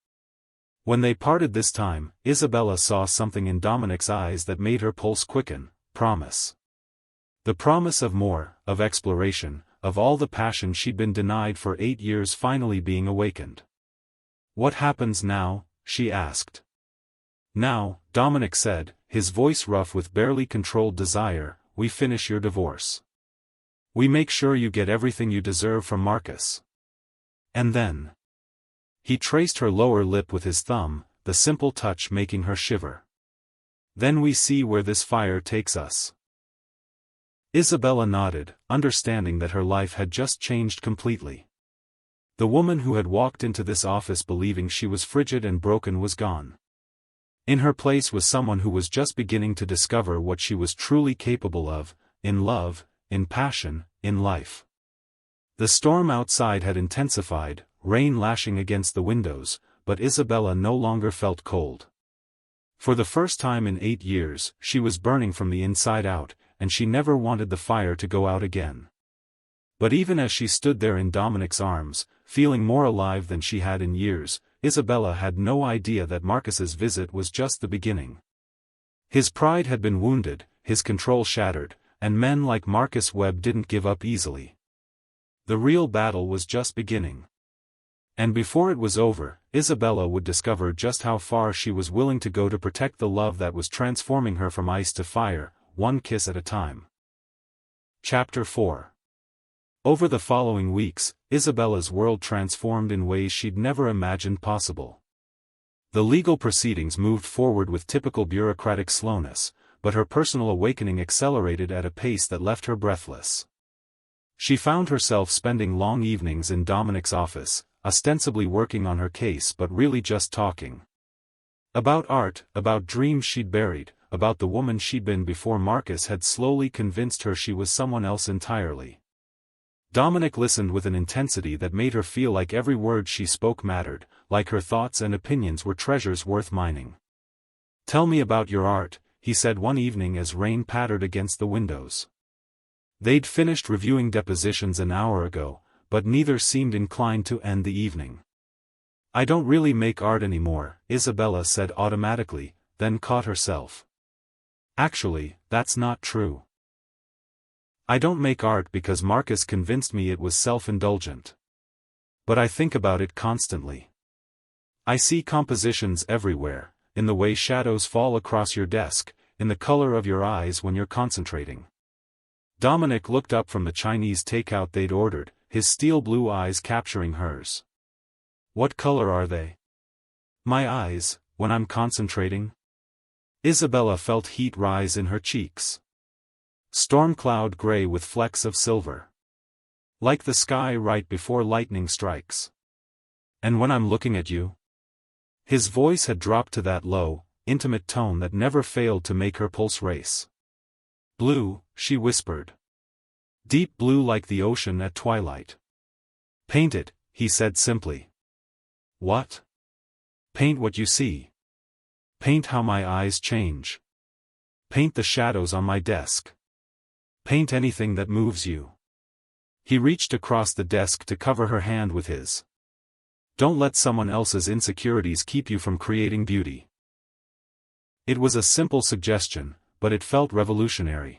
When they parted this time, Isabella saw something in Dominic's eyes that made her pulse quicken: promise. The promise of more, of exploration, of all the passion she'd been denied for 8 years finally being awakened. What happens now? She asked. Now, Dominic said, his voice rough with barely controlled desire, we finish your divorce. We make sure you get everything you deserve from Marcus. And then. He traced her lower lip with his thumb, the simple touch making her shiver. Then we see where this fire takes us. Isabella nodded, understanding that her life had just changed completely. The woman who had walked into this office believing she was frigid and broken was gone. In her place was someone who was just beginning to discover what she was truly capable of, in love, in passion, in life. The storm outside had intensified, rain lashing against the windows, but Isabella no longer felt cold. For the first time in 8 years, she was burning from the inside out, and she never wanted the fire to go out again. But even as she stood there in Dominic's arms, feeling more alive than she had in years, Isabella had no idea that Marcus's visit was just the beginning. His pride had been wounded, his control shattered, and men like Marcus Webb didn't give up easily. The real battle was just beginning. And before it was over, Isabella would discover just how far she was willing to go to protect the love that was transforming her from ice to fire, one kiss at a time. Chapter 4. Over the following weeks, Isabella's world transformed in ways she'd never imagined possible. The legal proceedings moved forward with typical bureaucratic slowness, but her personal awakening accelerated at a pace that left her breathless. She found herself spending long evenings in Dominic's office, ostensibly working on her case but really just talking. About art, about dreams she'd buried, about the woman she'd been before Marcus had slowly convinced her she was someone else entirely. Dominic listened with an intensity that made her feel like every word she spoke mattered, like her thoughts and opinions were treasures worth mining. Tell me about your art, he said one evening as rain pattered against the windows. They'd finished reviewing depositions an hour ago, but neither seemed inclined to end the evening. I don't really make art anymore, Isabella said automatically, then caught herself. Actually, that's not true. I don't make art because Marcus convinced me it was self-indulgent. But I think about it constantly. I see compositions everywhere, in the way shadows fall across your desk, in the color of your eyes when you're concentrating. Dominic looked up from the Chinese takeout they'd ordered, his steel blue eyes capturing hers. What color are they? My eyes, when I'm concentrating? Isabella felt heat rise in her cheeks. Storm cloud gray with flecks of silver. Like the sky right before lightning strikes. And when I'm looking at you? His voice had dropped to that low, intimate tone that never failed to make her pulse race. Blue, she whispered. Deep blue like the ocean at twilight. Paint it, he said simply. What? Paint what you see. Paint how my eyes change. Paint the shadows on my desk. Paint anything that moves you. He reached across the desk to cover her hand with his. Don't let someone else's insecurities keep you from creating beauty. It was a simple suggestion, but it felt revolutionary.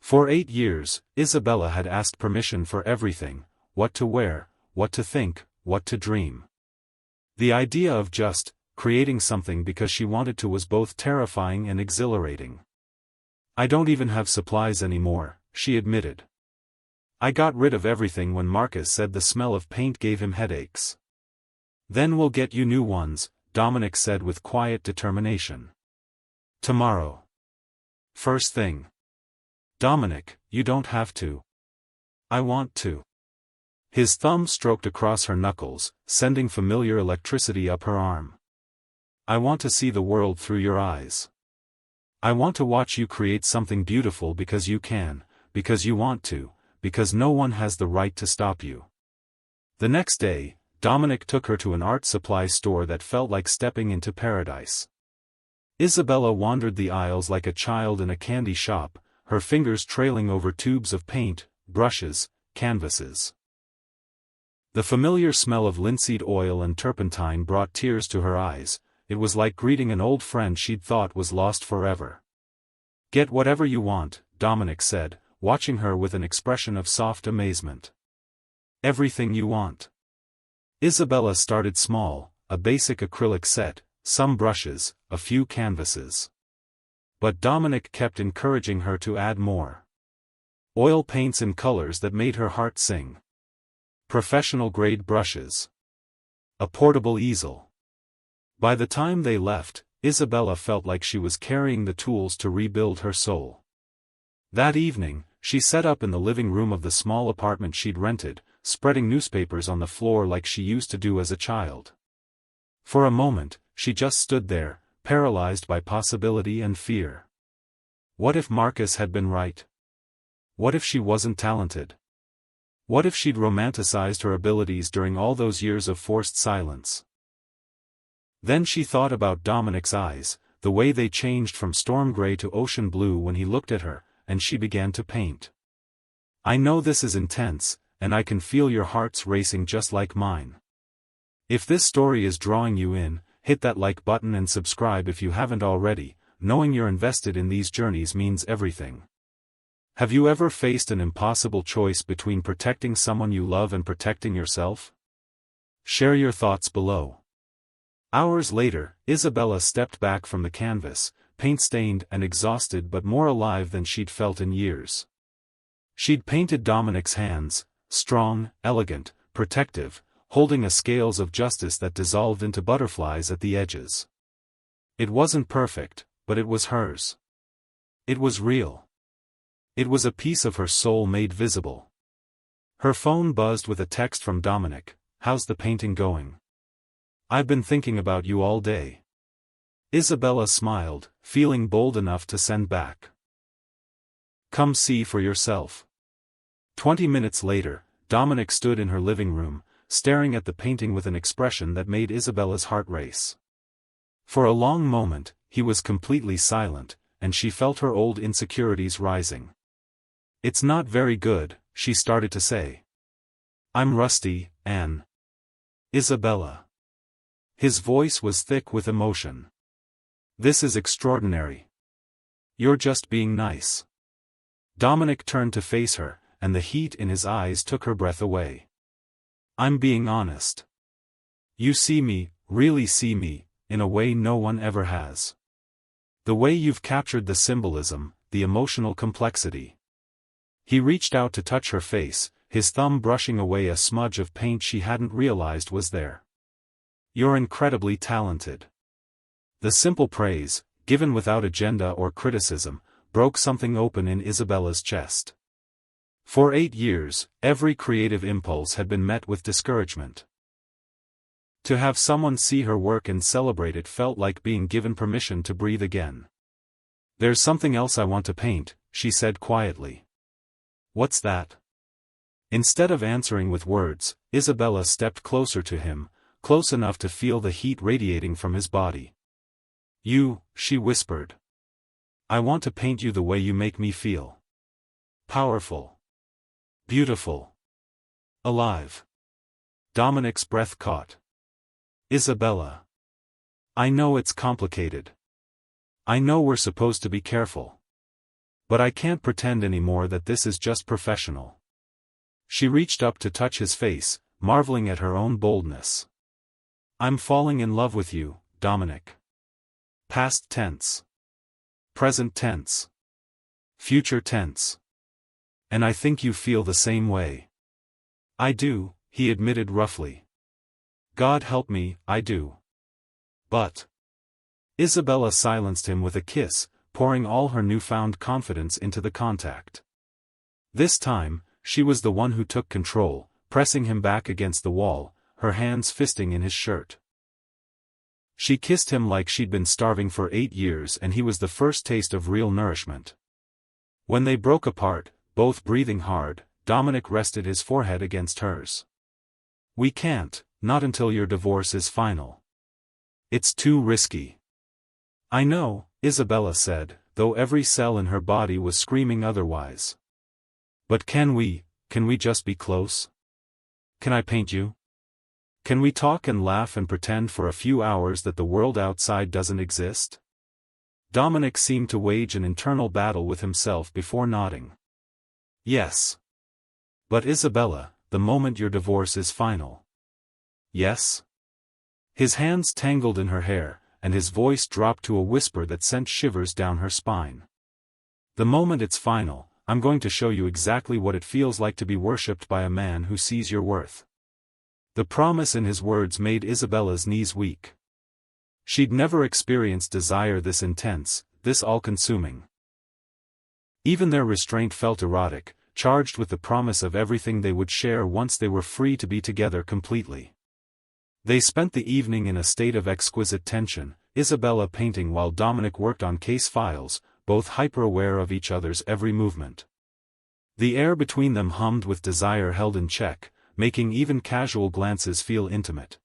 For 8 years, Isabella had asked permission for everything: what to wear, what to think, what to dream. The idea of just creating something because she wanted to was both terrifying and exhilarating. I don't even have supplies anymore, she admitted. I got rid of everything when Marcus said the smell of paint gave him headaches. Then we'll get you new ones, Dominic said with quiet determination. Tomorrow. First thing. Dominic, you don't have to. I want to. His thumb stroked across her knuckles, sending familiar electricity up her arm. I want to see the world through your eyes. I want to watch you create something beautiful because you can, because you want to, because no one has the right to stop you. The next day, Dominic took her to an art supply store that felt like stepping into paradise. Isabella wandered the aisles like a child in a candy shop, her fingers trailing over tubes of paint, brushes, canvases. The familiar smell of linseed oil and turpentine brought tears to her eyes. It was like greeting an old friend she'd thought was lost forever. Get whatever you want, Dominic said, watching her with an expression of soft amazement. Everything you want. Isabella started small, a basic acrylic set, some brushes, a few canvases. But Dominic kept encouraging her to add more. Oil paints in colors that made her heart sing. Professional-grade brushes. A portable easel. By the time they left, Isabella felt like she was carrying the tools to rebuild her soul. That evening, she sat up in the living room of the small apartment she'd rented, spreading newspapers on the floor like she used to do as a child. For a moment, she just stood there, paralyzed by possibility and fear. What if Marcus had been right? What if she wasn't talented? What if she'd romanticized her abilities during all those years of forced silence? Then she thought about Dominic's eyes, the way they changed from storm gray to ocean blue when he looked at her, and she began to paint. I know this is intense, and I can feel your hearts racing just like mine. If this story is drawing you in, hit that like button and subscribe if you haven't already. Knowing you're invested in these journeys means everything. Have you ever faced an impossible choice between protecting someone you love and protecting yourself? Share your thoughts below. Hours later, Isabella stepped back from the canvas, paint-stained and exhausted but more alive than she'd felt in years. She'd painted Dominic's hands, strong, elegant, protective, holding a scales of justice that dissolved into butterflies at the edges. It wasn't perfect, but it was hers. It was real. It was a piece of her soul made visible. Her phone buzzed with a text from Dominic. How's the painting going? I've been thinking about you all day. Isabella smiled, feeling bold enough to send back. Come see for yourself. 20 minutes later, Dominic stood in her living room, staring at the painting with an expression that made Isabella's heart race. For a long moment, he was completely silent, and she felt her old insecurities rising. It's not very good, she started to say. I'm rusty, Anne. Isabella. His voice was thick with emotion. This is extraordinary. You're just being nice. Dominic turned to face her, and the heat in his eyes took her breath away. I'm being honest. You see me, really see me, in a way no one ever has. The way you've captured the symbolism, the emotional complexity. He reached out to touch her face, his thumb brushing away a smudge of paint she hadn't realized was there. You're incredibly talented. The simple praise, given without agenda or criticism, broke something open in Isabella's chest. For 8 years, every creative impulse had been met with discouragement. To have someone see her work and celebrate it felt like being given permission to breathe again. There's something else I want to paint, she said quietly. What's that? Instead of answering with words, Isabella stepped closer to him, close enough to feel the heat radiating from his body. You, she whispered. I want to paint you the way you make me feel. Powerful. Beautiful. Alive. Dominic's breath caught. Isabella. I know it's complicated. I know we're supposed to be careful. But I can't pretend anymore that this is just professional. She reached up to touch his face, marveling at her own boldness. I'm falling in love with you, Dominic. Past tense. Present tense. Future tense. And I think you feel the same way. I do, he admitted roughly. God help me, I do. But. Isabella silenced him with a kiss, pouring all her newfound confidence into the contact. This time, she was the one who took control, pressing him back against the wall, her hands fisting in his shirt. She kissed him like she'd been starving for 8 years, and he was the first taste of real nourishment. When they broke apart, both breathing hard, Dominic rested his forehead against hers. We can't, not until your divorce is final. It's too risky. I know, Isabella said, though every cell in her body was screaming otherwise. But can we just be close? Can I paint you? Can we talk and laugh and pretend for a few hours that the world outside doesn't exist? Dominic seemed to wage an internal battle with himself before nodding. Yes. But Isabella, the moment your divorce is final. Yes? His hands tangled in her hair, and his voice dropped to a whisper that sent shivers down her spine. The moment it's final, I'm going to show you exactly what it feels like to be worshipped by a man who sees your worth. The promise in his words made Isabella's knees weak. She'd never experienced desire this intense, this all-consuming. Even their restraint felt erotic, charged with the promise of everything they would share once they were free to be together completely. They spent the evening in a state of exquisite tension, Isabella painting while Dominic worked on case files, both hyper-aware of each other's every movement. The air between them hummed with desire held in check, making even casual glances feel intimate.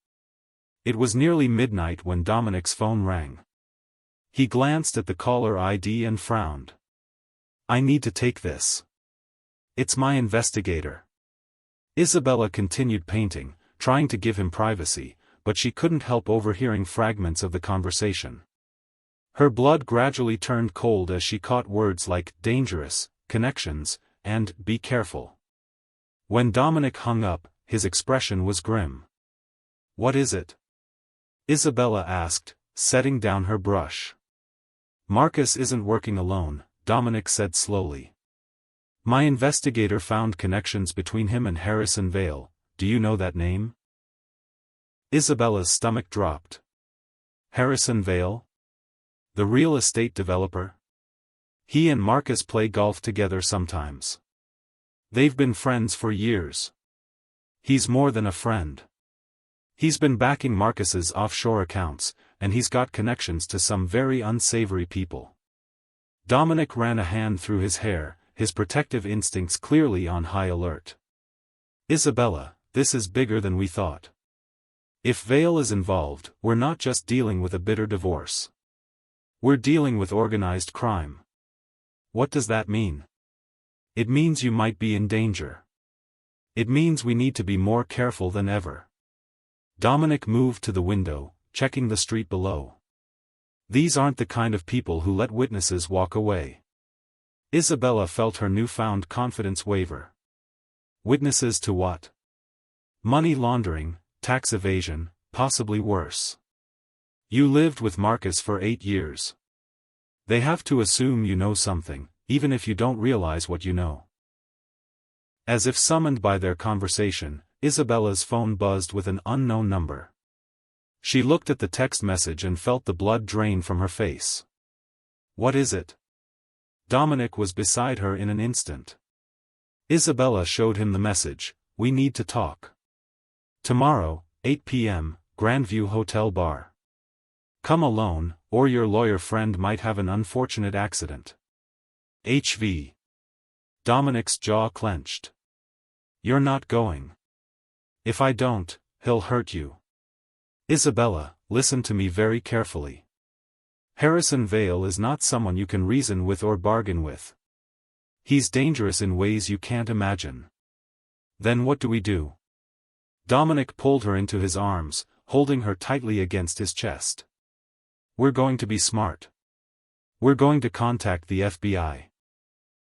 It was nearly midnight when Dominic's phone rang. He glanced at the caller ID and frowned. I need to take this. It's my investigator. Isabella continued painting, trying to give him privacy, but she couldn't help overhearing fragments of the conversation. Her blood gradually turned cold as she caught words like dangerous, connections, and be careful. When Dominic hung up, his expression was grim. What is it? Isabella asked, setting down her brush. Marcus isn't working alone, Dominic said slowly. My investigator found connections between him and Harrison Vale. Do you know that name? Isabella's stomach dropped. Harrison Vale? The real estate developer? He and Marcus play golf together sometimes. They've been friends for years. He's more than a friend. He's been backing Marcus's offshore accounts, and he's got connections to some very unsavory people. Dominic ran a hand through his hair, his protective instincts clearly on high alert. Isabella, this is bigger than we thought. If Vale is involved, we're not just dealing with a bitter divorce. We're dealing with organized crime. What does that mean? It means you might be in danger. It means we need to be more careful than ever. Dominic moved to the window, checking the street below. These aren't the kind of people who let witnesses walk away. Isabella felt her newfound confidence waver. Witnesses to what? Money laundering, tax evasion, possibly worse. You lived with Marcus for 8 years. They have to assume you know something, even if you don't realize what you know. As if summoned by their conversation, Isabella's phone buzzed with an unknown number. She looked at the text message and felt the blood drain from her face. What is it? Dominic was beside her in an instant. Isabella showed him the message, we need to talk. Tomorrow, 8 p.m., Grandview Hotel Bar. Come alone, or your lawyer friend might have an unfortunate accident. HV. Dominic's jaw clenched. You're not going. If I don't, he'll hurt you. Isabella, listen to me very carefully. Harrison Vale is not someone you can reason with or bargain with. He's dangerous in ways you can't imagine. Then what do we do? Dominic pulled her into his arms, holding her tightly against his chest. We're going to be smart. We're going to contact the FBI.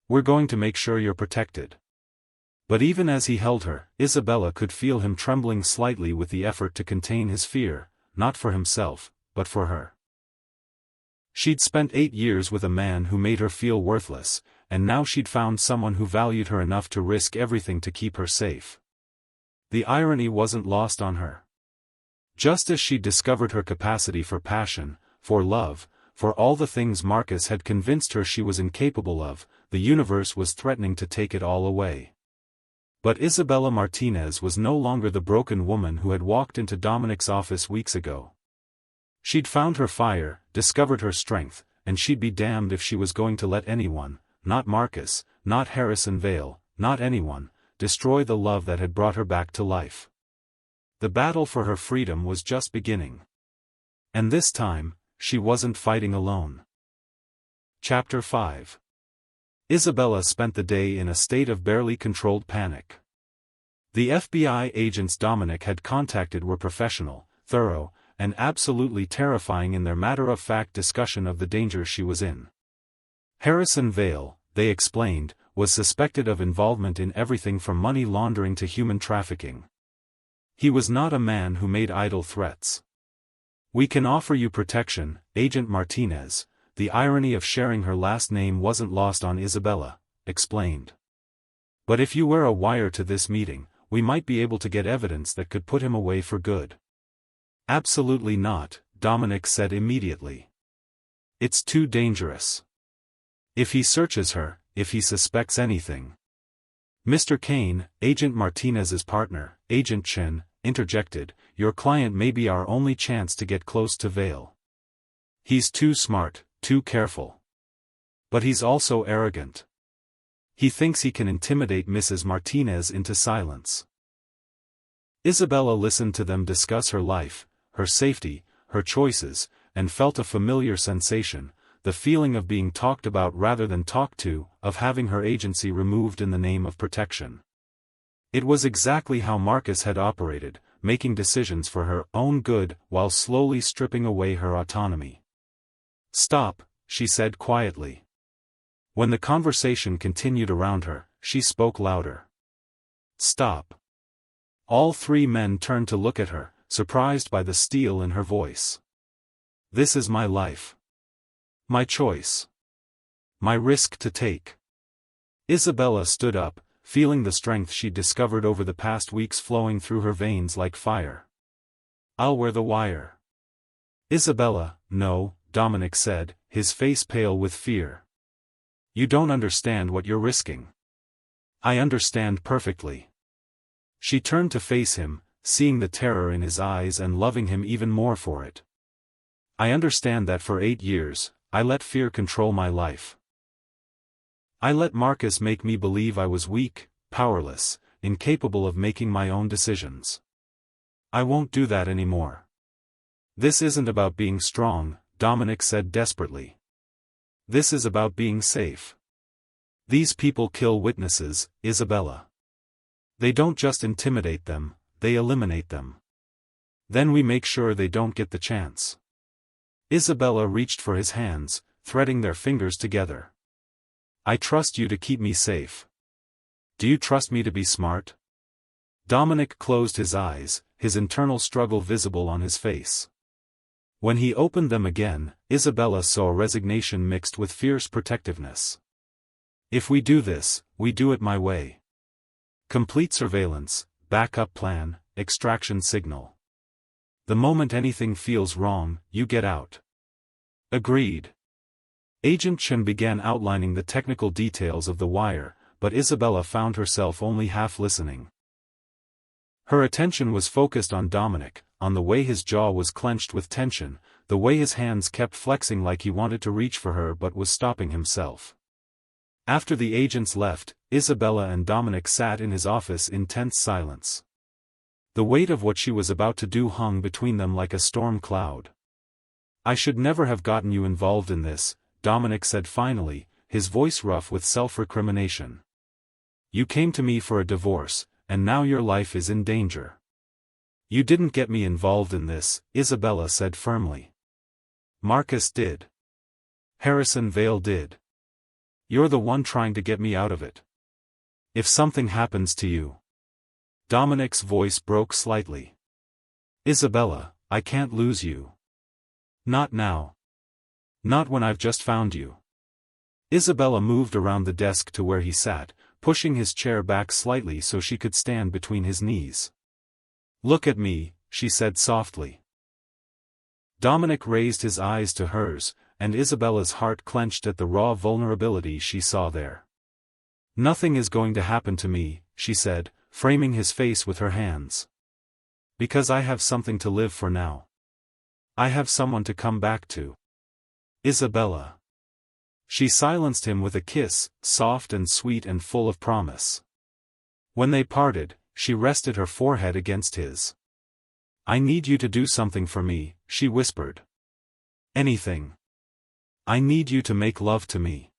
We're going to make sure you're protected. But even as he held her, Isabella could feel him trembling slightly with the effort to contain his fear, not for himself, but for her. She'd spent 8 years with a man who made her feel worthless, and now she'd found someone who valued her enough to risk everything to keep her safe. The irony wasn't lost on her. Just as she'd discovered her capacity for passion, for love, for all the things Marcus had convinced her she was incapable of, the universe was threatening to take it all away. But Isabella Martinez was no longer the broken woman who had walked into Dominic's office weeks ago. She'd found her fire, discovered her strength, and she'd be damned if she was going to let anyone, not Marcus, not Harrison Vale, not anyone, destroy the love that had brought her back to life. The battle for her freedom was just beginning. And this time, she wasn't fighting alone. Chapter 5. Isabella spent the day in a state of barely controlled panic. The FBI agents Dominic had contacted were professional, thorough, and absolutely terrifying in their matter-of-fact discussion of the danger she was in. Harrison Vale, they explained, was suspected of involvement in everything from money laundering to human trafficking. He was not a man who made idle threats. We can offer you protection, Agent Martinez. The irony of sharing her last name wasn't lost on Isabella, explained. But if you wear a wire to this meeting, we might be able to get evidence that could put him away for good. Absolutely not, Dominic said immediately. It's too dangerous. If he searches her, if he suspects anything. Mr. Kane, Agent Martinez's partner, Agent Chen, interjected, your client may be our only chance to get close to Vale. He's too smart, too careful. But he's also arrogant. He thinks he can intimidate Mrs. Martinez into silence. Isabella listened to them discuss her life, her safety, her choices, and felt a familiar sensation, the feeling of being talked about rather than talked to, of having her agency removed in the name of protection. It was exactly how Marcus had operated, making decisions for her own good while slowly stripping away her autonomy. Stop, she said quietly. When the conversation continued around her, she spoke louder. Stop. All 3 men turned to look at her, surprised by the steel in her voice. This is my life. My choice. My risk to take. Isabella stood up, feeling the strength she'd discovered over the past weeks flowing through her veins like fire. I'll wear the wire. Isabella, no, Dominic said, his face pale with fear. You don't understand what you're risking. I understand perfectly. She turned to face him, seeing the terror in his eyes and loving him even more for it. I understand that for 8 years, I let fear control my life. I let Marcus make me believe I was weak, powerless, incapable of making my own decisions. I won't do that anymore. This isn't about being strong, Dominic said desperately. This is about being safe. These people kill witnesses, Isabella. They don't just intimidate them, they eliminate them. Then we make sure they don't get the chance. Isabella reached for his hands, threading their fingers together. I trust you to keep me safe. Do you trust me to be smart? Dominic closed his eyes, his internal struggle visible on his face. When he opened them again, Isabella saw resignation mixed with fierce protectiveness. If we do this, we do it my way. Complete surveillance, backup plan, extraction signal. The moment anything feels wrong, you get out. Agreed. Agent Chen began outlining the technical details of the wire, but Isabella found herself only half listening. Her attention was focused on Dominic, on the way his jaw was clenched with tension, the way his hands kept flexing like he wanted to reach for her but was stopping himself. After the agents left, Isabella and Dominic sat in his office in tense silence. The weight of what she was about to do hung between them like a storm cloud. "I should never have gotten you involved in this," Dominic said finally, his voice rough with self-recrimination. "You came to me for a divorce, and now your life is in danger." "You didn't get me involved in this," Isabella said firmly. "Marcus did. Harrison Vale did. You're the one trying to get me out of it. If something happens to you..." Dominic's voice broke slightly. "Isabella, I can't lose you. Not now. Not when I've just found you." Isabella moved around the desk to where he sat, pushing his chair back slightly so she could stand between his knees. "Look at me," she said softly. Dominic raised his eyes to hers, and Isabella's heart clenched at the raw vulnerability she saw there. "Nothing is going to happen to me," she said, framing his face with her hands. "Because I have something to live for now. I have someone to come back to." "Isabella." She silenced him with a kiss, soft and sweet and full of promise. When they parted, she rested her forehead against his. "I need you to do something for me," she whispered. "Anything. I need you to make love to me."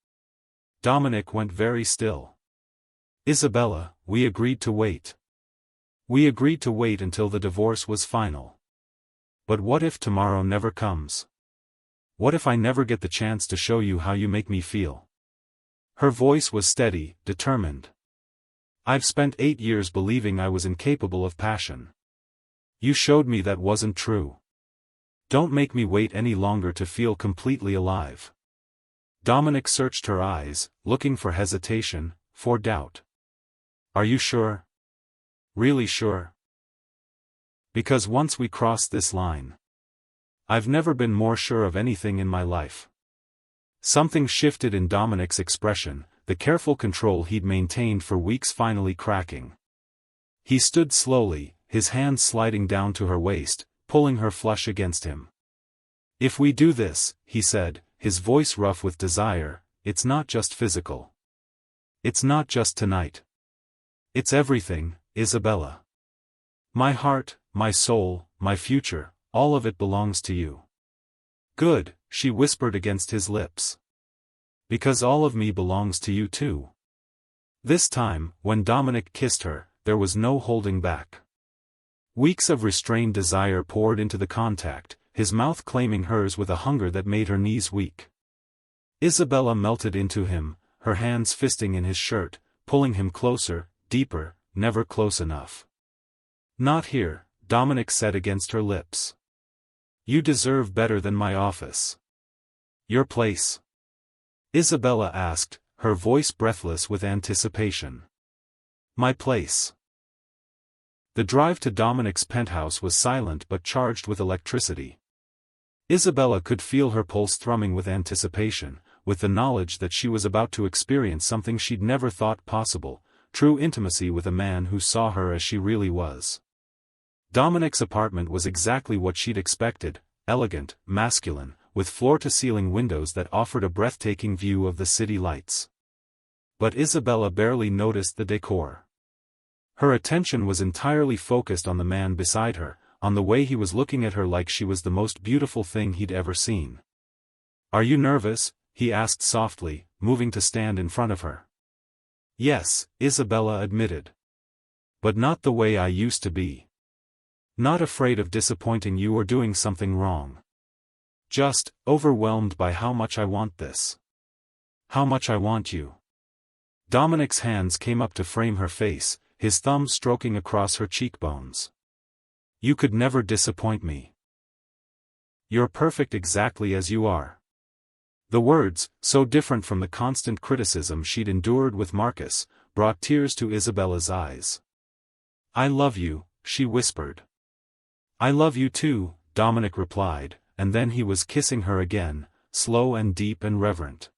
Dominic went very still. "Isabella, we agreed to wait. We agreed to wait until the divorce was final. But what if tomorrow never comes? What if I never get the chance to show you how you make me feel?" Her voice was steady, determined. "I've spent 8 years believing I was incapable of passion. You showed me that wasn't true. Don't make me wait any longer to feel completely alive." Dominic searched her eyes, looking for hesitation, for doubt. "Are you sure? Really sure? Because once we cross this line..." "I've never been more sure of anything in my life." Something shifted in Dominic's expression, the careful control he'd maintained for weeks finally cracking. He stood slowly, his hands sliding down to her waist, pulling her flush against him. "If we do this," he said, his voice rough with desire, "it's not just physical. It's not just tonight. It's everything, Isabella. My heart, my soul, my future, all of it belongs to you." "Good," she whispered against his lips. "Because all of me belongs to you too." This time, when Dominic kissed her, there was no holding back. Weeks of restrained desire poured into the contact, his mouth claiming hers with a hunger that made her knees weak. Isabella melted into him, her hands fisting in his shirt, pulling him closer, deeper, never close enough. "Not here," Dominic said against her lips. "You deserve better than my office." "Your place?" Isabella asked, her voice breathless with anticipation. "My place." The drive to Dominic's penthouse was silent but charged with electricity. Isabella could feel her pulse thrumming with anticipation, with the knowledge that she was about to experience something she'd never thought possible, true intimacy with a man who saw her as she really was. Dominic's apartment was exactly what she'd expected, elegant, masculine, with floor-to-ceiling windows that offered a breathtaking view of the city lights. But Isabella barely noticed the decor. Her attention was entirely focused on the man beside her, on the way he was looking at her like she was the most beautiful thing he'd ever seen. "Are you nervous?" he asked softly, moving to stand in front of her. "Yes," Isabella admitted. "But not the way I used to be. Not afraid of disappointing you or doing something wrong. Just overwhelmed by how much I want this. How much I want you." Dominic's hands came up to frame her face, his thumb stroking across her cheekbones. "You could never disappoint me. You're perfect exactly as you are." The words, so different from the constant criticism she'd endured with Marcus, brought tears to Isabella's eyes. "I love you," she whispered. "I love you too," Dominic replied, and then he was kissing her again, slow and deep and reverent.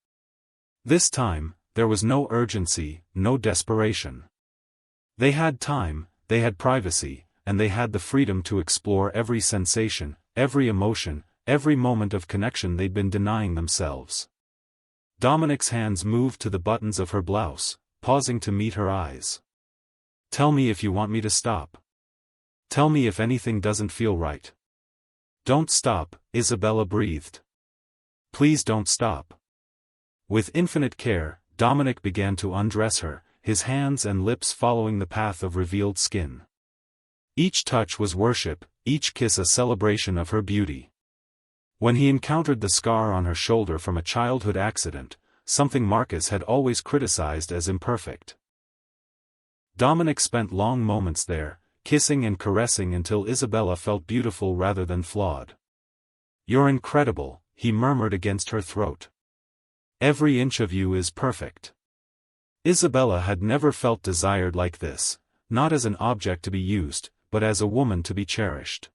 This time, there was no urgency, no desperation. They had time, they had privacy, and they had the freedom to explore every sensation, every emotion, every moment of connection they'd been denying themselves. Dominic's hands moved to the buttons of her blouse, pausing to meet her eyes. "Tell me if you want me to stop. Tell me if anything doesn't feel right." "Don't stop," Isabella breathed. "Please don't stop." With infinite care, Dominic began to undress her, his hands and lips following the path of revealed skin. Each touch was worship, each kiss a celebration of her beauty. When he encountered the scar on her shoulder from a childhood accident, something Marcus had always criticized as imperfect. Dominic spent long moments there, kissing and caressing until Isabella felt beautiful rather than flawed. "You're incredible," he murmured against her throat. "Every inch of you is perfect." Isabella had never felt desired like this, not as an object to be used, but as a woman to be cherished.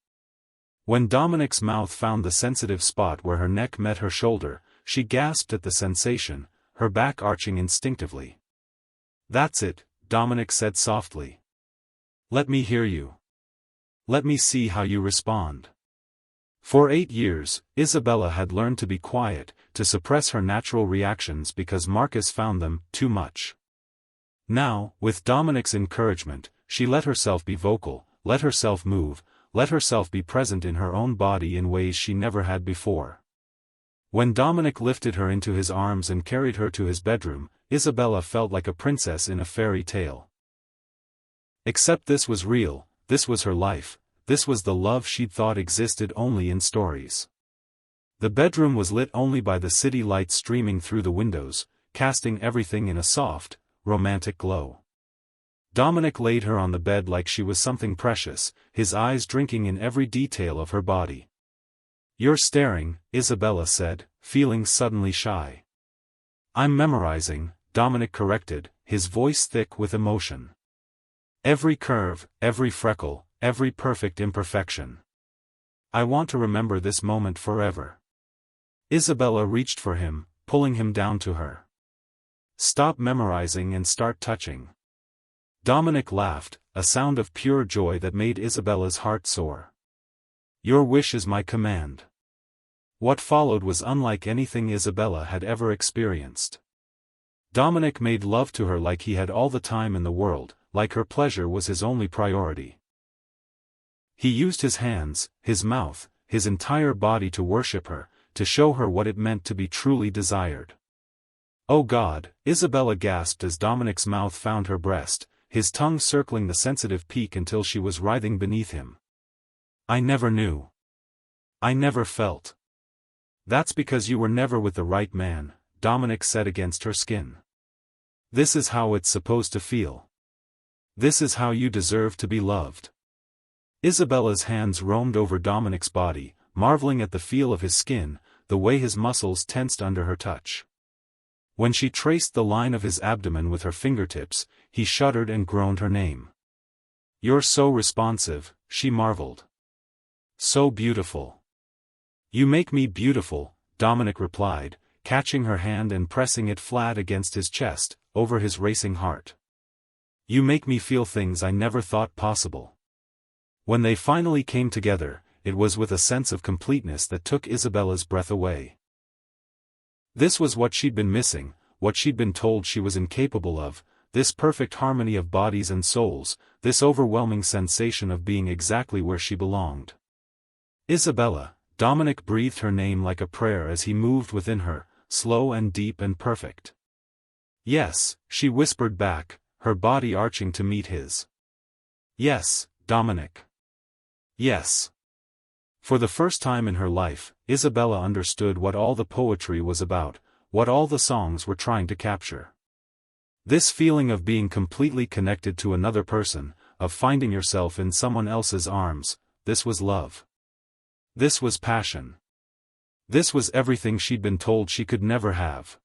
When Dominic's mouth found the sensitive spot where her neck met her shoulder, she gasped at the sensation, her back arching instinctively. "That's it," Dominic said softly. "Let me hear you. Let me see how you respond." For 8 years, Isabella had learned to be quiet, to suppress her natural reactions because Marcus found them too much. Now, with Dominic's encouragement, she let herself be vocal, let herself move, let herself be present in her own body in ways she never had before. When Dominic lifted her into his arms and carried her to his bedroom, Isabella felt like a princess in a fairy tale. Except this was real, this was her life, this was the love she'd thought existed only in stories. The bedroom was lit only by the city lights streaming through the windows, casting everything in a soft, romantic glow. Dominic laid her on the bed like she was something precious, his eyes drinking in every detail of her body. "You're staring," Isabella said, feeling suddenly shy. "I'm memorizing," Dominic corrected, his voice thick with emotion. "Every curve, every freckle, every perfect imperfection. I want to remember this moment forever." Isabella reached for him, pulling him down to her. "Stop memorizing and start touching." Dominic laughed, a sound of pure joy that made Isabella's heart soar. "Your wish is my command." What followed was unlike anything Isabella had ever experienced. Dominic made love to her like he had all the time in the world, like her pleasure was his only priority. He used his hands, his mouth, his entire body to worship her, to show her what it meant to be truly desired. "Oh God," Isabella gasped as Dominic's mouth found her breast, his tongue circling the sensitive peak until she was writhing beneath him. "I never knew. I never felt." "That's because you were never with the right man," Dominic said against her skin. "This is how it's supposed to feel. This is how you deserve to be loved." Isabella's hands roamed over Dominic's body, marveling at the feel of his skin, the way his muscles tensed under her touch. When she traced the line of his abdomen with her fingertips, he shuddered and groaned her name. "You're so responsive," she marveled. "So beautiful." "You make me beautiful," Dominic replied, catching her hand and pressing it flat against his chest, over his racing heart. "You make me feel things I never thought possible." When they finally came together, it was with a sense of completeness that took Isabella's breath away. This was what she'd been missing, what she'd been told she was incapable of, this perfect harmony of bodies and souls, this overwhelming sensation of being exactly where she belonged. "Isabella," Dominic breathed her name like a prayer as he moved within her, slow and deep and perfect. "Yes," she whispered back, her body arching to meet his. "Yes, Dominic. Yes." For the first time in her life, Isabella understood what all the poetry was about, what all the songs were trying to capture. This feeling of being completely connected to another person, of finding yourself in someone else's arms, this was love. This was passion. This was everything she'd been told she could never have.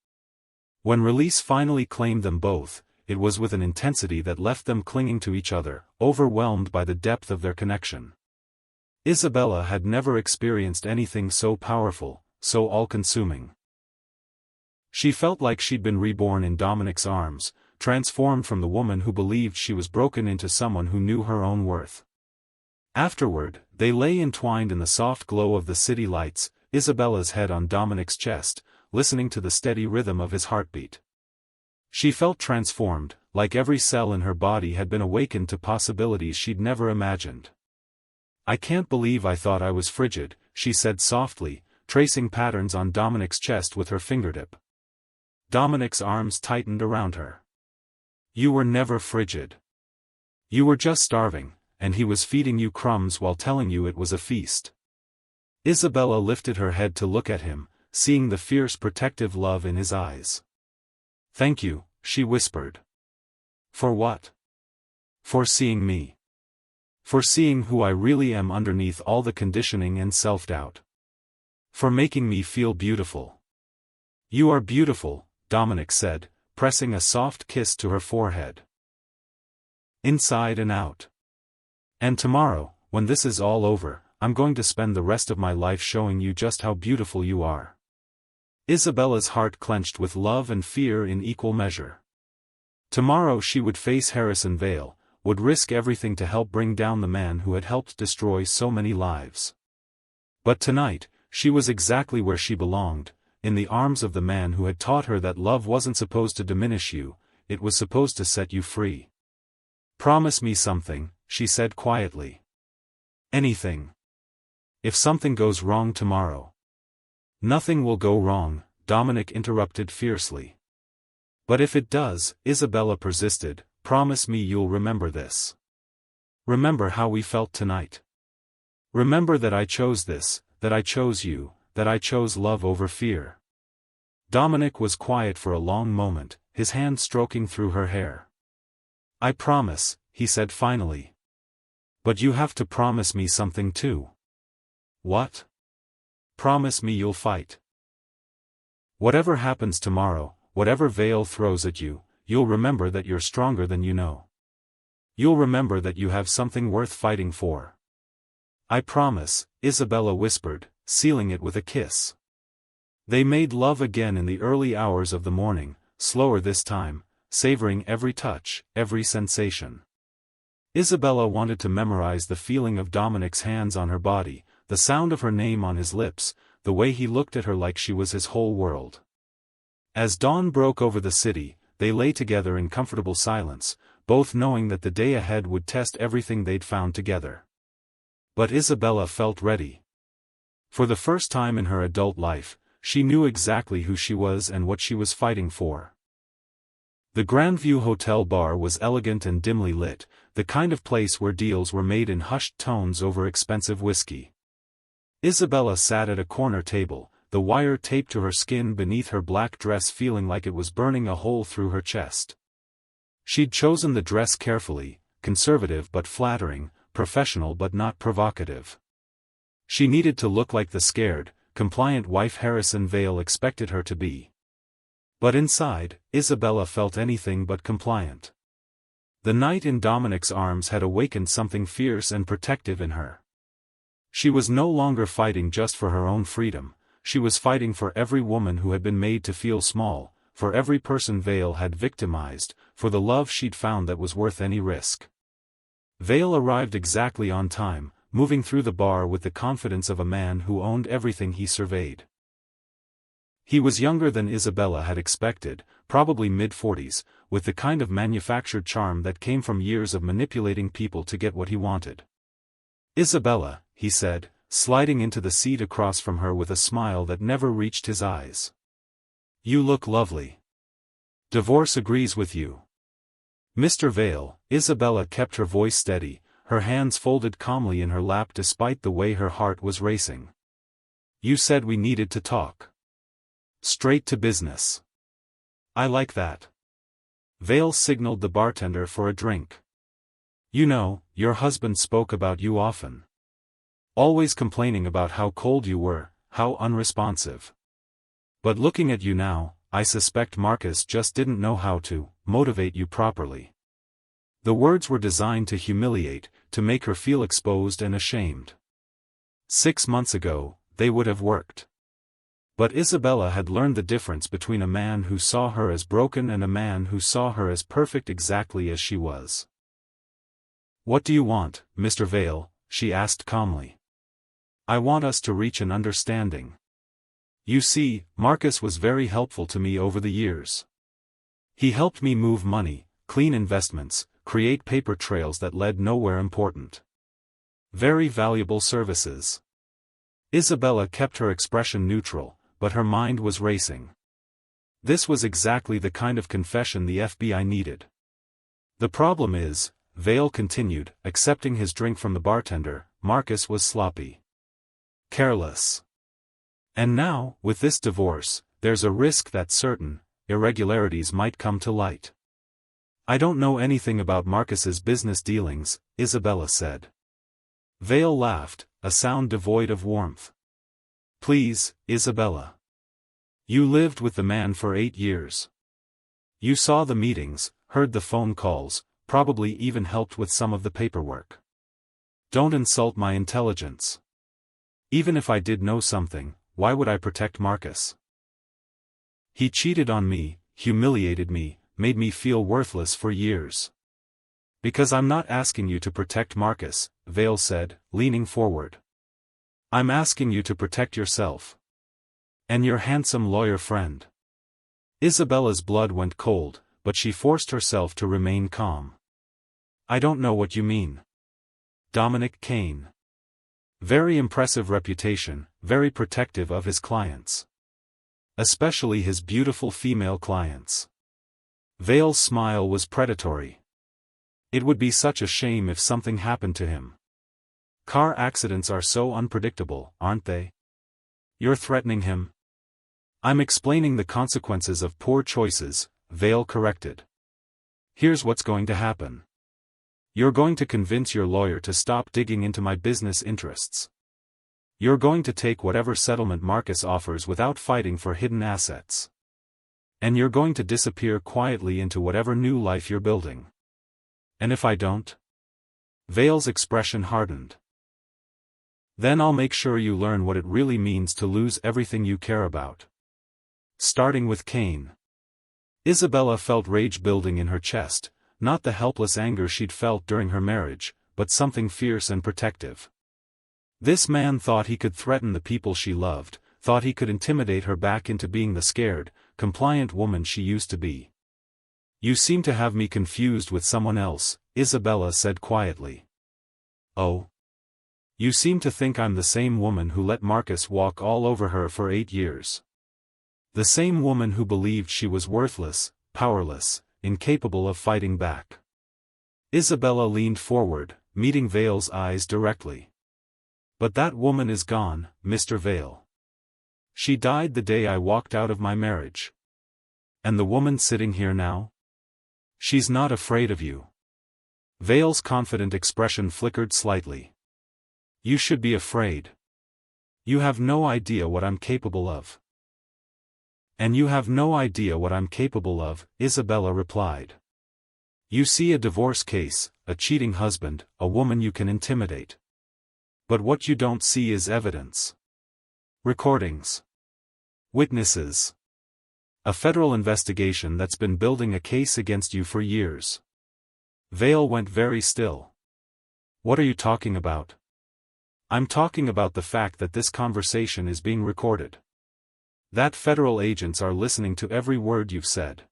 When release finally claimed them both, it was with an intensity that left them clinging to each other, overwhelmed by the depth of their connection. Isabella had never experienced anything so powerful, so all-consuming. She felt like she'd been reborn in Dominic's arms, transformed from the woman who believed she was broken into someone who knew her own worth. Afterward, they lay entwined in the soft glow of the city lights, Isabella's head on Dominic's chest, listening to the steady rhythm of his heartbeat. She felt transformed, like every cell in her body had been awakened to possibilities she'd never imagined. "I can't believe I thought I was frigid," she said softly, tracing patterns on Dominic's chest with her fingertip. Dominic's arms tightened around her. "You were never frigid. You were just starving, and he was feeding you crumbs while telling you it was a feast." Isabella lifted her head to look at him, seeing the fierce protective love in his eyes. "Thank you," she whispered. "For what?" "For seeing me. For seeing who I really am underneath all the conditioning and self-doubt. For making me feel beautiful." "You are beautiful," Dominic said, pressing a soft kiss to her forehead. "Inside and out. And tomorrow, when this is all over, I'm going to spend the rest of my life showing you just how beautiful you are." Isabella's heart clenched with love and fear in equal measure. Tomorrow she would face Harrison Vale, would risk everything to help bring down the man who had helped destroy so many lives. But tonight, she was exactly where she belonged, in the arms of the man who had taught her that love wasn't supposed to diminish you, it was supposed to set you free. "Promise me something," she said quietly. "Anything. If something goes wrong tomorrow." "Nothing will go wrong," Dominic interrupted fiercely. "But if it does," Isabella persisted, "promise me you'll remember this. Remember how we felt tonight. Remember that I chose this, that I chose you, that I chose love over fear." Dominic was quiet for a long moment, his hand stroking through her hair. "I promise," he said finally. "But you have to promise me something too." "What?" "Promise me you'll fight. Whatever happens tomorrow, whatever Vale throws at you, you'll remember that you're stronger than you know. You'll remember that you have something worth fighting for." "I promise," Isabella whispered, sealing it with a kiss. They made love again in the early hours of the morning, slower this time, savoring every touch, every sensation. Isabella wanted to memorize the feeling of Dominic's hands on her body, the sound of her name on his lips, the way he looked at her like she was his whole world. As dawn broke over the city, they lay together in comfortable silence, both knowing that the day ahead would test everything they'd found together. But Isabella felt ready. For the first time in her adult life, she knew exactly who she was and what she was fighting for. The Grandview Hotel bar was elegant and dimly lit, the kind of place where deals were made in hushed tones over expensive whiskey. Isabella sat at a corner table, the wire taped to her skin beneath her black dress feeling like it was burning a hole through her chest. She'd chosen the dress carefully, conservative but flattering, professional but not provocative. She needed to look like the scared, compliant wife Harrison Vale expected her to be. But inside, Isabella felt anything but compliant. The night in Dominic's arms had awakened something fierce and protective in her. She was no longer fighting just for her own freedom, she was fighting for every woman who had been made to feel small, for every person Vale had victimized, for the love she'd found that was worth any risk. Vale arrived exactly on time, moving through the bar with the confidence of a man who owned everything he surveyed. He was younger than Isabella had expected, probably mid-40s, with the kind of manufactured charm that came from years of manipulating people to get what he wanted. "Isabella," he said, sliding into the seat across from her with a smile that never reached his eyes. "You look lovely. Divorce agrees with you." "Mr. Vale," Isabella kept her voice steady, her hands folded calmly in her lap despite the way her heart was racing. "You said we needed to talk. Straight to business. I like that." Vale signaled the bartender for a drink. "You know, your husband spoke about you often. Always complaining about how cold you were, how unresponsive. But looking at you now, I suspect Marcus just didn't know how to motivate you properly." The words were designed to humiliate, to make her feel exposed and ashamed. 6 months ago, they would have worked. But Isabella had learned the difference between a man who saw her as broken and a man who saw her as perfect exactly as she was. "What do you want, Mr. Vale?" she asked calmly. "I want us to reach an understanding." You see, Marcus was very helpful to me over the years. He helped me move money, clean investments, create paper trails that led nowhere important. Very valuable services. Isabella kept her expression neutral, but her mind was racing. This was exactly the kind of confession the FBI needed. The problem is, Vale continued, accepting his drink from the bartender, Marcus was sloppy. Careless. And now, with this divorce, there's a risk that certain irregularities might come to light. I don't know anything about Marcus's business dealings, Isabella said. Vale laughed, a sound devoid of warmth. Please, Isabella. You lived with the man for 8 years. You saw the meetings, heard the phone calls, probably even helped with some of the paperwork. Don't insult my intelligence. Even if I did know something, why would I protect Marcus? He cheated on me, humiliated me, made me feel worthless for years. Because I'm not asking you to protect Marcus, Vale said, leaning forward. I'm asking you to protect yourself. And your handsome lawyer friend. Isabella's blood went cold, but she forced herself to remain calm. I don't know what you mean. Dominic Kane. Very impressive reputation, very protective of his clients. Especially his beautiful female clients. Vale's smile was predatory. It would be such a shame if something happened to him. Car accidents are so unpredictable, aren't they? You're threatening him? I'm explaining the consequences of poor choices, Vale corrected. Here's what's going to happen. You're going to convince your lawyer to stop digging into my business interests. You're going to take whatever settlement Marcus offers without fighting for hidden assets. And you're going to disappear quietly into whatever new life you're building. And if I don't? Vale's expression hardened. Then I'll make sure you learn what it really means to lose everything you care about. Starting with Kane. Isabella felt rage building in her chest, not the helpless anger she'd felt during her marriage, but something fierce and protective. This man thought he could threaten the people she loved, thought he could intimidate her back into being the scared, compliant woman she used to be. You seem to have me confused with someone else, Isabella said quietly. Oh? You seem to think I'm the same woman who let Marcus walk all over her for 8 years. The same woman who believed she was worthless, powerless, incapable of fighting back. Isabella leaned forward, meeting Vale's eyes directly. But that woman is gone, Mr. Vale. She died the day I walked out of my marriage. And the woman sitting here now? She's not afraid of you. Vale's confident expression flickered slightly. You should be afraid. You have no idea what I'm capable of. And you have no idea what I'm capable of, Isabella replied. You see a divorce case, a cheating husband, a woman you can intimidate. But what you don't see is evidence. Recordings. Witnesses. A federal investigation that's been building a case against you for years. Vale went very still. What are you talking about? I'm talking about the fact that this conversation is being recorded. That federal agents are listening to every word you've said.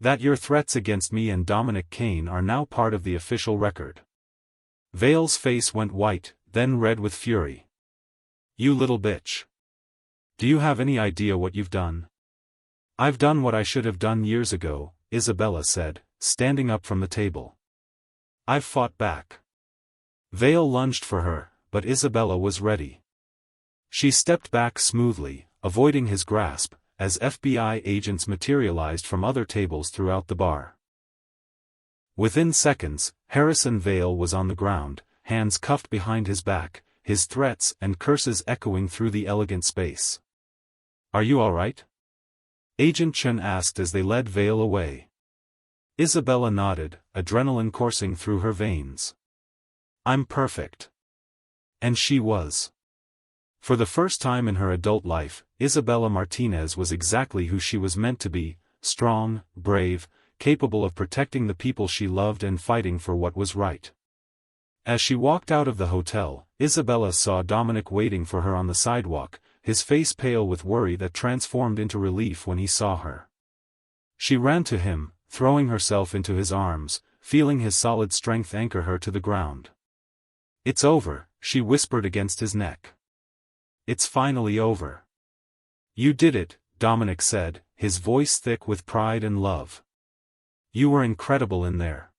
That your threats against me and Dominic Kane are now part of the official record. Vale's face went white, then red with fury. You little bitch. Do you have any idea what you've done? I've done what I should have done years ago, Isabella said, standing up from the table. I've fought back. Vale lunged for her, but Isabella was ready. She stepped back smoothly, avoiding his grasp, as FBI agents materialized from other tables throughout the bar. Within seconds, Harrison Vale was on the ground, hands cuffed behind his back, his threats and curses echoing through the elegant space. Are you all right? Agent Chen asked as they led Vale away. Isabella nodded, adrenaline coursing through her veins. I'm perfect. And she was. For the first time in her adult life, Isabella Martinez was exactly who she was meant to be, strong, brave, capable of protecting the people she loved and fighting for what was right. As she walked out of the hotel, Isabella saw Dominic waiting for her on the sidewalk, his face pale with worry that transformed into relief when he saw her. She ran to him, throwing herself into his arms, feeling his solid strength anchor her to the ground. "It's over," she whispered against his neck. "It's finally over." "You did it," Dominic said, his voice thick with pride and love. "You were incredible in there."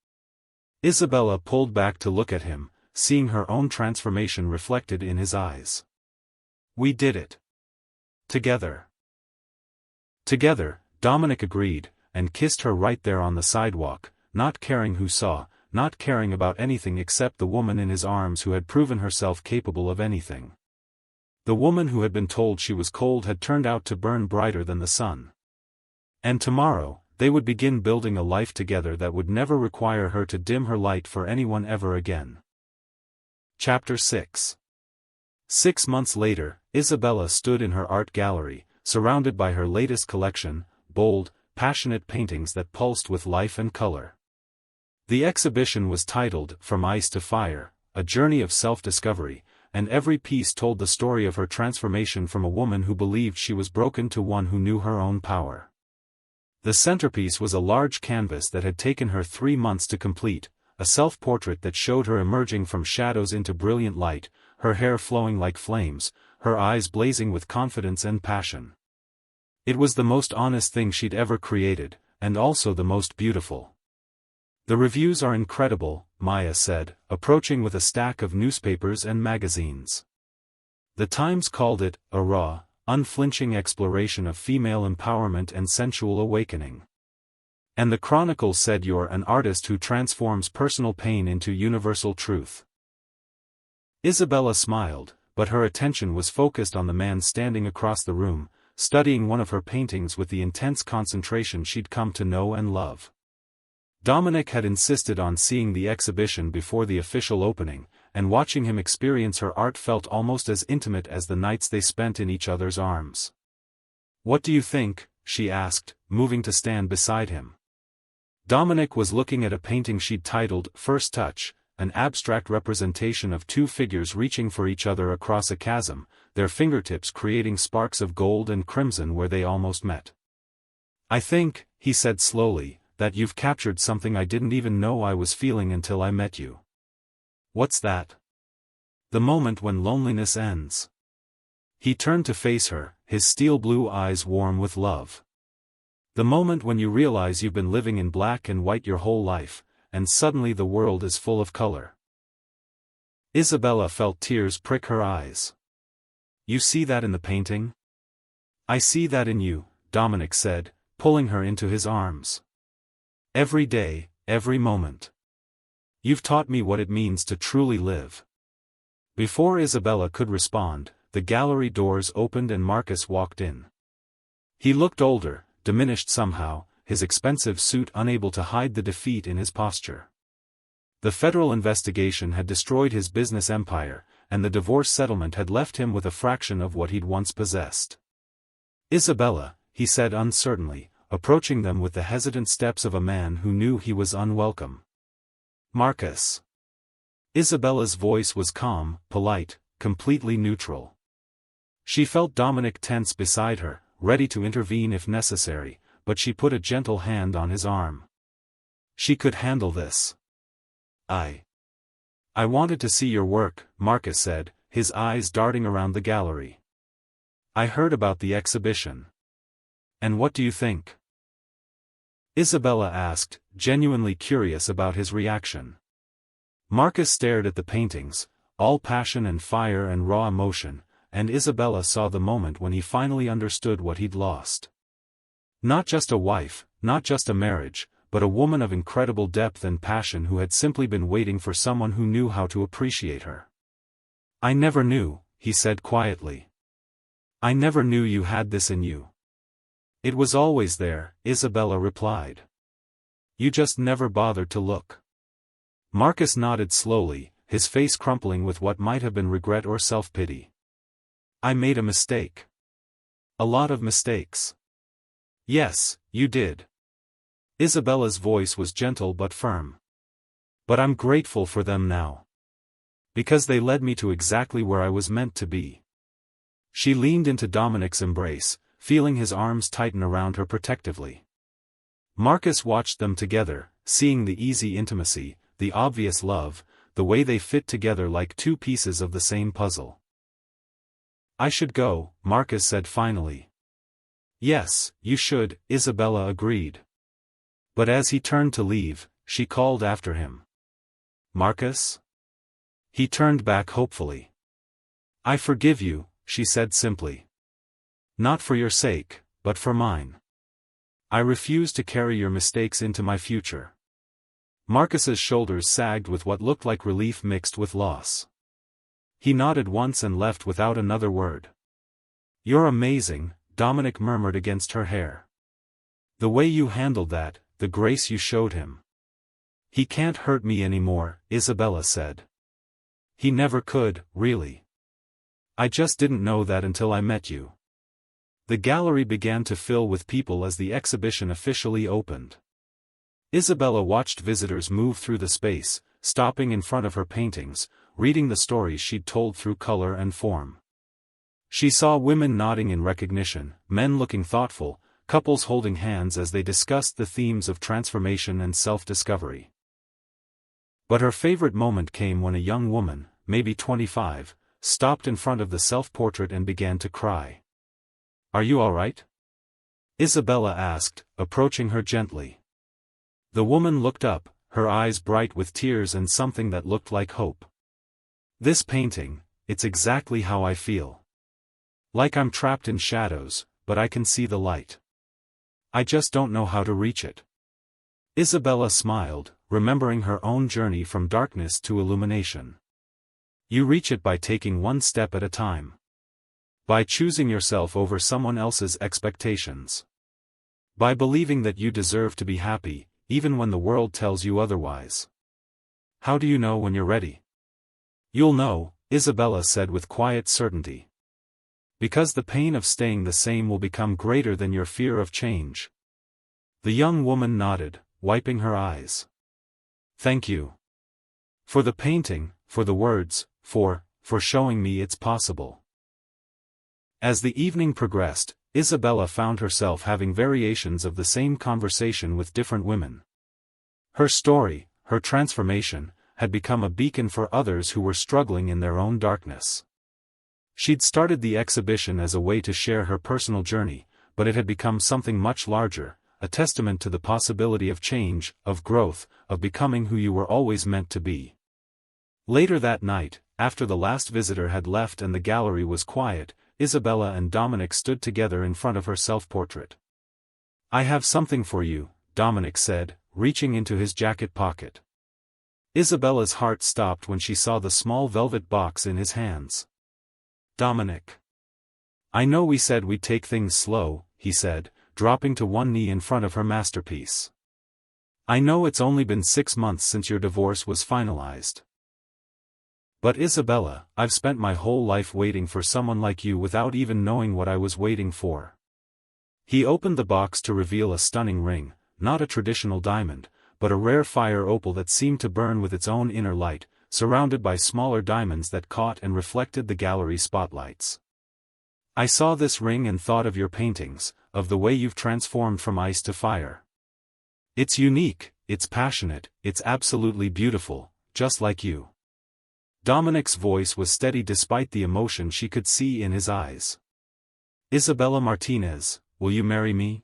Isabella pulled back to look at him, seeing her own transformation reflected in his eyes. "We did it. Together." "Together," Dominic agreed, and kissed her right there on the sidewalk, not caring who saw, not caring about anything except the woman in his arms who had proven herself capable of anything. The woman who had been told she was cold had turned out to burn brighter than the sun. And tomorrow, they would begin building a life together that would never require her to dim her light for anyone ever again. Chapter 6. 6 months later, Isabella stood in her art gallery, surrounded by her latest collection, bold, passionate paintings that pulsed with life and color. The exhibition was titled, From Ice to Fire, A Journey of Self-Discovery, and every piece told the story of her transformation from a woman who believed she was broken to one who knew her own power. The centerpiece was a large canvas that had taken her 3 months to complete, a self-portrait that showed her emerging from shadows into brilliant light, her hair flowing like flames, her eyes blazing with confidence and passion. It was the most honest thing she'd ever created, and also the most beautiful. "The reviews are incredible," Maya said, approaching with a stack of newspapers and magazines. The Times called it, "a raw, unflinching exploration of female empowerment and sensual awakening." And the Chronicle said you're an artist who transforms personal pain into universal truth. Isabella smiled, but her attention was focused on the man standing across the room, studying one of her paintings with the intense concentration she'd come to know and love. Dominic had insisted on seeing the exhibition before the official opening, and watching him experience her art felt almost as intimate as the nights they spent in each other's arms. "What do you think?" she asked, moving to stand beside him. Dominic was looking at a painting she'd titled, First Touch, an abstract representation of two figures reaching for each other across a chasm, their fingertips creating sparks of gold and crimson where they almost met. "I think," he said slowly, "that you've captured something I didn't even know I was feeling until I met you." "What's that?" "The moment when loneliness ends." He turned to face her, his steel blue eyes warm with love. "The moment when you realize you've been living in black and white your whole life, and suddenly the world is full of color." Isabella felt tears prick her eyes. "You see that in the painting?" "I see that in you," Dominic said, pulling her into his arms. "Every day, every moment. You've taught me what it means to truly live." Before Isabella could respond, the gallery doors opened and Marcus walked in. He looked older, diminished somehow, his expensive suit unable to hide the defeat in his posture. The federal investigation had destroyed his business empire, and the divorce settlement had left him with a fraction of what he'd once possessed. "Isabella," he said uncertainly, approaching them with the hesitant steps of a man who knew he was unwelcome. "Marcus." Isabella's voice was calm, polite, completely neutral. She felt Dominic tense beside her, ready to intervene if necessary, but she put a gentle hand on his arm. She could handle this. I wanted to see your work," Marcus said, his eyes darting around the gallery. "I heard about the exhibition. And what do you think?" Isabella asked, genuinely curious about his reaction. Marcus stared at the paintings, all passion and fire and raw emotion, and Isabella saw the moment when he finally understood what he'd lost. Not just a wife, not just a marriage, but a woman of incredible depth and passion who had simply been waiting for someone who knew how to appreciate her. "I never knew," he said quietly. "I never knew you had this in you." "It was always there," Isabella replied. "You just never bothered to look." Marcus nodded slowly, his face crumpling with what might have been regret or self-pity. "I made a mistake. A lot of mistakes." "Yes, you did." Isabella's voice was gentle but firm. "But I'm grateful for them now. Because they led me to exactly where I was meant to be." She leaned into Dominic's embrace, feeling his arms tighten around her protectively. Marcus watched them together, seeing the easy intimacy, the obvious love, the way they fit together like two pieces of the same puzzle. "I should go," Marcus said finally. "Yes, you should," Isabella agreed. But as he turned to leave, she called after him. "Marcus?" He turned back hopefully. "I forgive you," she said simply. "Not for your sake, but for mine. I refuse to carry your mistakes into my future." Marcus's shoulders sagged with what looked like relief mixed with loss. He nodded once and left without another word. "You're amazing," Dominic murmured against her hair. "The way you handled that, the grace you showed him." "He can't hurt me anymore," Isabella said. "He never could, really. I just didn't know that until I met you." The gallery began to fill with people as the exhibition officially opened. Isabella watched visitors move through the space, stopping in front of her paintings, reading the stories she'd told through color and form. She saw women nodding in recognition, men looking thoughtful, couples holding hands as they discussed the themes of transformation and self-discovery. But her favorite moment came when a young woman, maybe 25, stopped in front of the self-portrait and began to cry. "Are you all right?" Isabella asked, approaching her gently. The woman looked up, her eyes bright with tears and something that looked like hope. "This painting, it's exactly how I feel. Like I'm trapped in shadows, but I can see the light. I just don't know how to reach it." Isabella smiled, remembering her own journey from darkness to illumination. "You reach it by taking one step at a time. By choosing yourself over someone else's expectations. By believing that you deserve to be happy, even when the world tells you otherwise. How do you know when you're ready?" "You'll know," Isabella said with quiet certainty. "Because the pain of staying the same will become greater than your fear of change." The young woman nodded, wiping her eyes. "Thank you. For the painting, for the words, for showing me it's possible." As the evening progressed, Isabella found herself having variations of the same conversation with different women. Her story, her transformation, had become a beacon for others who were struggling in their own darkness. She'd started the exhibition as a way to share her personal journey, but it had become something much larger, a testament to the possibility of change, of growth, of becoming who you were always meant to be. Later that night, after the last visitor had left and the gallery was quiet, Isabella and Dominic stood together in front of her self-portrait. "I have something for you," Dominic said, reaching into his jacket pocket. Isabella's heart stopped when she saw the small velvet box in his hands. "Dominic. I know we said we'd take things slow," he said, dropping to one knee in front of her masterpiece. "I know it's only been 6 months since your divorce was finalized. But Isabella, I've spent my whole life waiting for someone like you without even knowing what I was waiting for." He opened the box to reveal a stunning ring, not a traditional diamond, but a rare fire opal that seemed to burn with its own inner light, surrounded by smaller diamonds that caught and reflected the gallery spotlights. "I saw this ring and thought of your paintings, of the way you've transformed from ice to fire. It's unique, it's passionate, it's absolutely beautiful, just like you." Dominic's voice was steady despite the emotion she could see in his eyes. "Isabella Martinez, will you marry me?"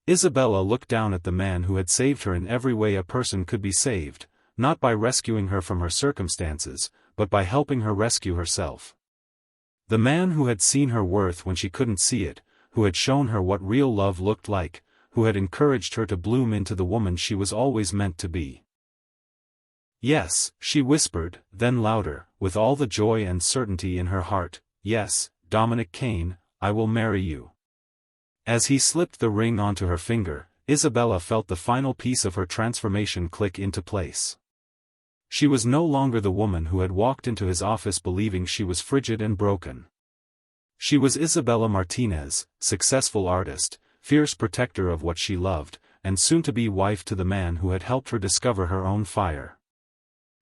Isabella looked down at the man who had saved her in every way a person could be saved, not by rescuing her from her circumstances, but by helping her rescue herself. The man who had seen her worth when she couldn't see it, who had shown her what real love looked like, who had encouraged her to bloom into the woman she was always meant to be. "Yes," she whispered, then louder, with all the joy and certainty in her heart, "Yes, Dominic Kane, I will marry you." As he slipped the ring onto her finger, Isabella felt the final piece of her transformation click into place. She was no longer the woman who had walked into his office believing she was frigid and broken. She was Isabella Martinez, successful artist, fierce protector of what she loved, and soon-to-be wife to the man who had helped her discover her own fire.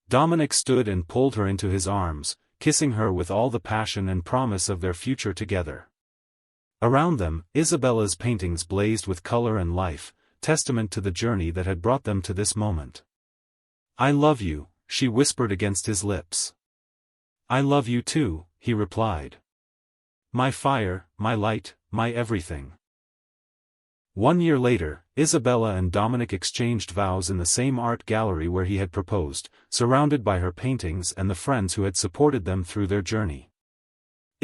Dominic stood and pulled her into his arms, kissing her with all the passion and promise of their future together. Around them, Isabella's paintings blazed with color and life, testament to the journey that had brought them to this moment. "I love you," she whispered against his lips. "I love you too," he replied. "My fire, my light, my everything." 1 year later, Isabella and Dominic exchanged vows in the same art gallery where he had proposed, surrounded by her paintings and the friends who had supported them through their journey.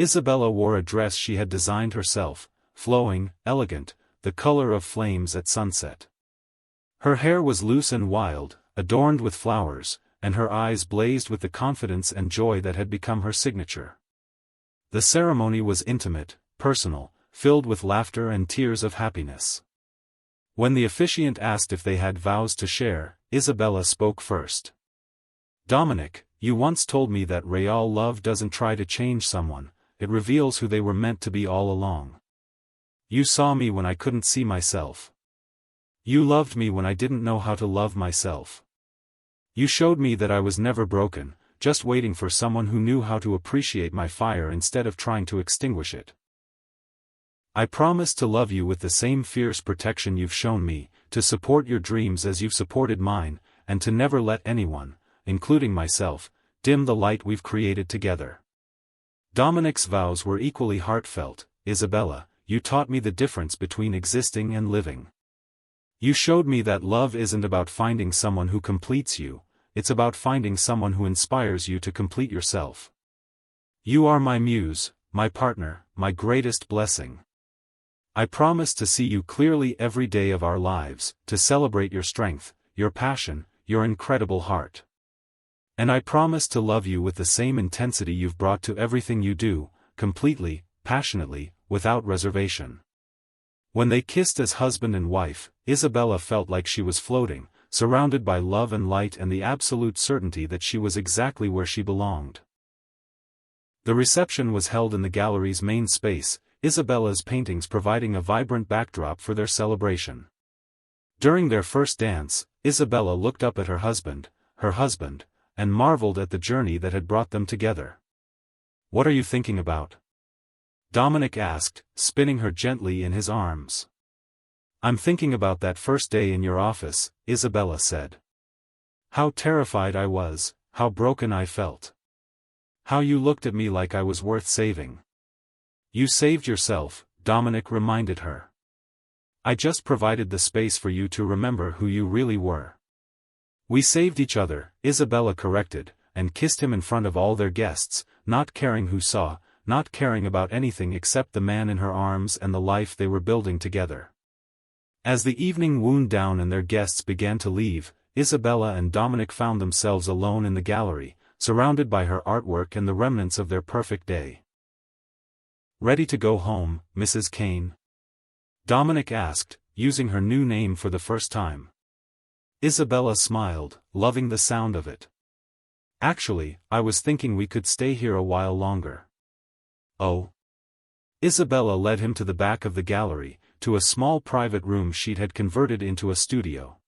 Isabella wore a dress she had designed herself, flowing, elegant, the color of flames at sunset. Her hair was loose and wild, adorned with flowers, and her eyes blazed with the confidence and joy that had become her signature. The ceremony was intimate, personal, filled with laughter and tears of happiness. When the officiant asked if they had vows to share, Isabella spoke first. "Dominic, you once told me that real love doesn't try to change someone, it reveals who they were meant to be all along. You saw me when I couldn't see myself. You loved me when I didn't know how to love myself. You showed me that I was never broken, just waiting for someone who knew how to appreciate my fire instead of trying to extinguish it. I promise to love you with the same fierce protection you've shown me, to support your dreams as you've supported mine, and to never let anyone, including myself, dim the light we've created together." Dominic's vows were equally heartfelt. "Isabella, you taught me the difference between existing and living. You showed me that love isn't about finding someone who completes you, it's about finding someone who inspires you to complete yourself. You are my muse, my partner, my greatest blessing. I promise to see you clearly every day of our lives, to celebrate your strength, your passion, your incredible heart. And I promise to love you with the same intensity you've brought to everything you do, completely, passionately, without reservation." When they kissed as husband and wife, Isabella felt like she was floating, surrounded by love and light and the absolute certainty that she was exactly where she belonged. The reception was held in the gallery's main space, Isabella's paintings providing a vibrant backdrop for their celebration. During their first dance, Isabella looked up at her husband, and marveled at the journey that had brought them together. "What are you thinking about?" Dominic asked, spinning her gently in his arms. "I'm thinking about that first day in your office," Isabella said. "How terrified I was, how broken I felt. How you looked at me like I was worth saving." "You saved yourself," Dominic reminded her. "I just provided the space for you to remember who you really were." "We saved each other," Isabella corrected, and kissed him in front of all their guests, not caring who saw, not caring about anything except the man in her arms and the life they were building together. As the evening wound down and their guests began to leave, Isabella and Dominic found themselves alone in the gallery, surrounded by her artwork and the remnants of their perfect day. "Ready to go home, Mrs. Kane?" Dominic asked, using her new name for the first time. Isabella smiled, loving the sound of it. "Actually, I was thinking we could stay here a while longer." "Oh?" Isabella led him to the back of the gallery, to a small private room she'd had converted into a studio.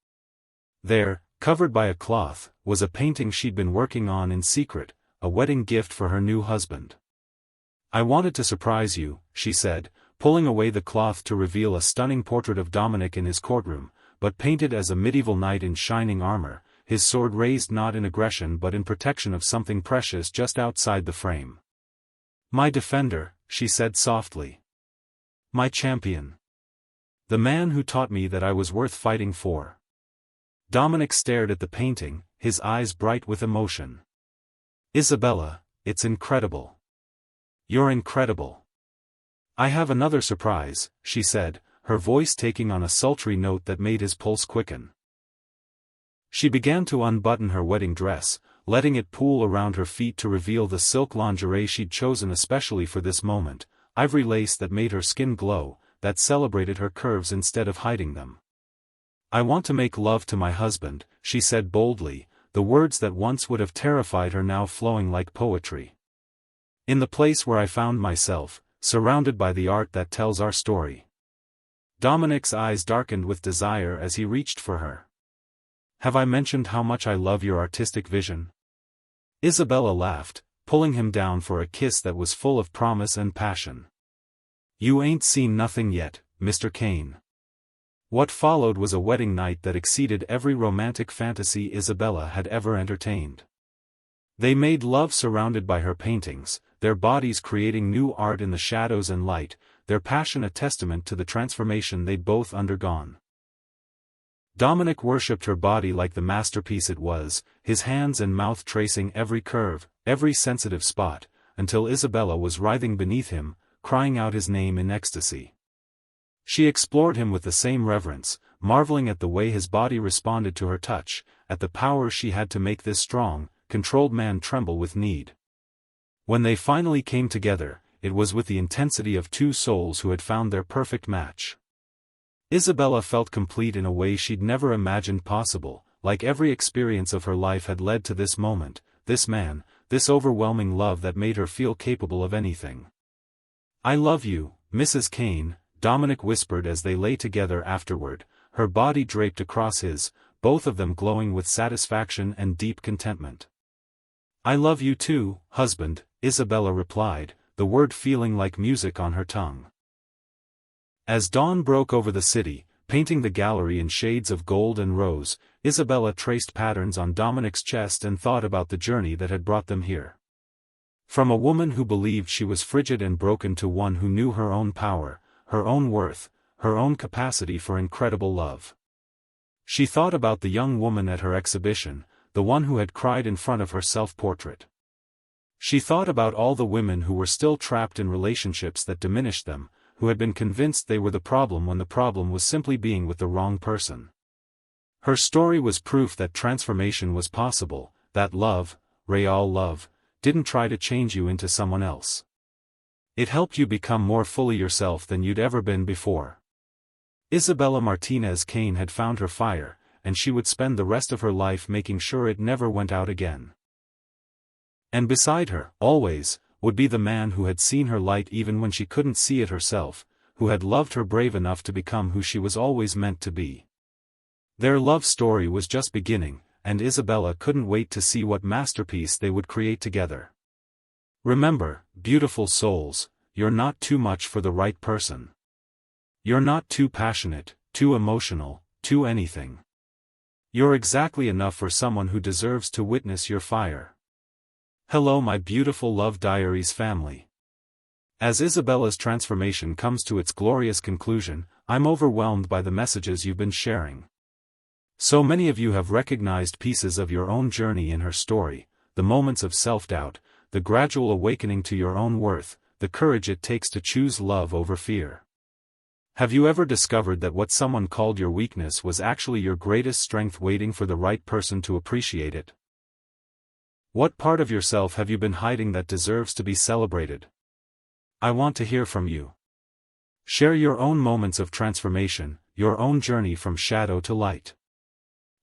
There, covered by a cloth, was a painting she'd been working on in secret, a wedding gift for her new husband. "I wanted to surprise you," she said, pulling away the cloth to reveal a stunning portrait of Dominic in his courtroom, but painted as a medieval knight in shining armor, his sword raised not in aggression but in protection of something precious just outside the frame. "My defender," she said softly. "My champion. The man who taught me that I was worth fighting for." Dominic stared at the painting, his eyes bright with emotion. "Isabella, it's incredible. You're incredible." "I have another surprise," she said, her voice taking on a sultry note that made his pulse quicken. She began to unbutton her wedding dress, letting it pool around her feet to reveal the silk lingerie she'd chosen especially for this moment, ivory lace that made her skin glow, that celebrated her curves instead of hiding them. "I want to make love to my husband," she said boldly, the words that once would have terrified her now flowing like poetry. "In the place where I found myself, surrounded by the art that tells our story." Dominic's eyes darkened with desire as he reached for her. "Have I mentioned how much I love your artistic vision?" Isabella laughed, pulling him down for a kiss that was full of promise and passion. "You ain't seen nothing yet, Mr. Kane." What followed was a wedding night that exceeded every romantic fantasy Isabella had ever entertained. They made love surrounded by her paintings, their bodies creating new art in the shadows and light, their passion a testament to the transformation they'd both undergone. Dominic worshipped her body like the masterpiece it was, his hands and mouth tracing every curve, every sensitive spot, until Isabella was writhing beneath him, crying out his name in ecstasy. She explored him with the same reverence, marveling at the way his body responded to her touch, at the power she had to make this strong, controlled man tremble with need. When they finally came together, it was with the intensity of two souls who had found their perfect match. Isabella felt complete in a way she'd never imagined possible, like every experience of her life had led to this moment, this man, this overwhelming love that made her feel capable of anything. "I love you, Mrs. Kane," Dominic whispered as they lay together afterward, her body draped across his, both of them glowing with satisfaction and deep contentment. "I love you too, husband," Isabella replied, the word feeling like music on her tongue. As dawn broke over the city, painting the gallery in shades of gold and rose, Isabella traced patterns on Dominic's chest and thought about the journey that had brought them here. From a woman who believed she was frigid and broken to one who knew her own power, her own worth, her own capacity for incredible love. She thought about the young woman at her exhibition, the one who had cried in front of her self-portrait. She thought about all the women who were still trapped in relationships that diminished them, who had been convinced they were the problem when the problem was simply being with the wrong person. Her story was proof that transformation was possible, that love, real love, didn't try to change you into someone else. It helped you become more fully yourself than you'd ever been before. Isabella Martinez Kane had found her fire, and she would spend the rest of her life making sure it never went out again. And beside her, always, would be the man who had seen her light even when she couldn't see it herself, who had loved her brave enough to become who she was always meant to be. Their love story was just beginning, and Isabella couldn't wait to see what masterpiece they would create together. Remember, beautiful souls, you're not too much for the right person. You're not too passionate, too emotional, too anything. You're exactly enough for someone who deserves to witness your fire. Hello my beautiful Love Diaries family. As Isabella's transformation comes to its glorious conclusion, I'm overwhelmed by the messages you've been sharing. So many of you have recognized pieces of your own journey in her story, the moments of self-doubt, the gradual awakening to your own worth, the courage it takes to choose love over fear. Have you ever discovered that what someone called your weakness was actually your greatest strength waiting for the right person to appreciate it? What part of yourself have you been hiding that deserves to be celebrated? I want to hear from you. Share your own moments of transformation, your own journey from shadow to light.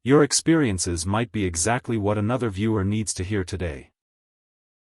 Your experiences might be exactly what another viewer needs to hear today.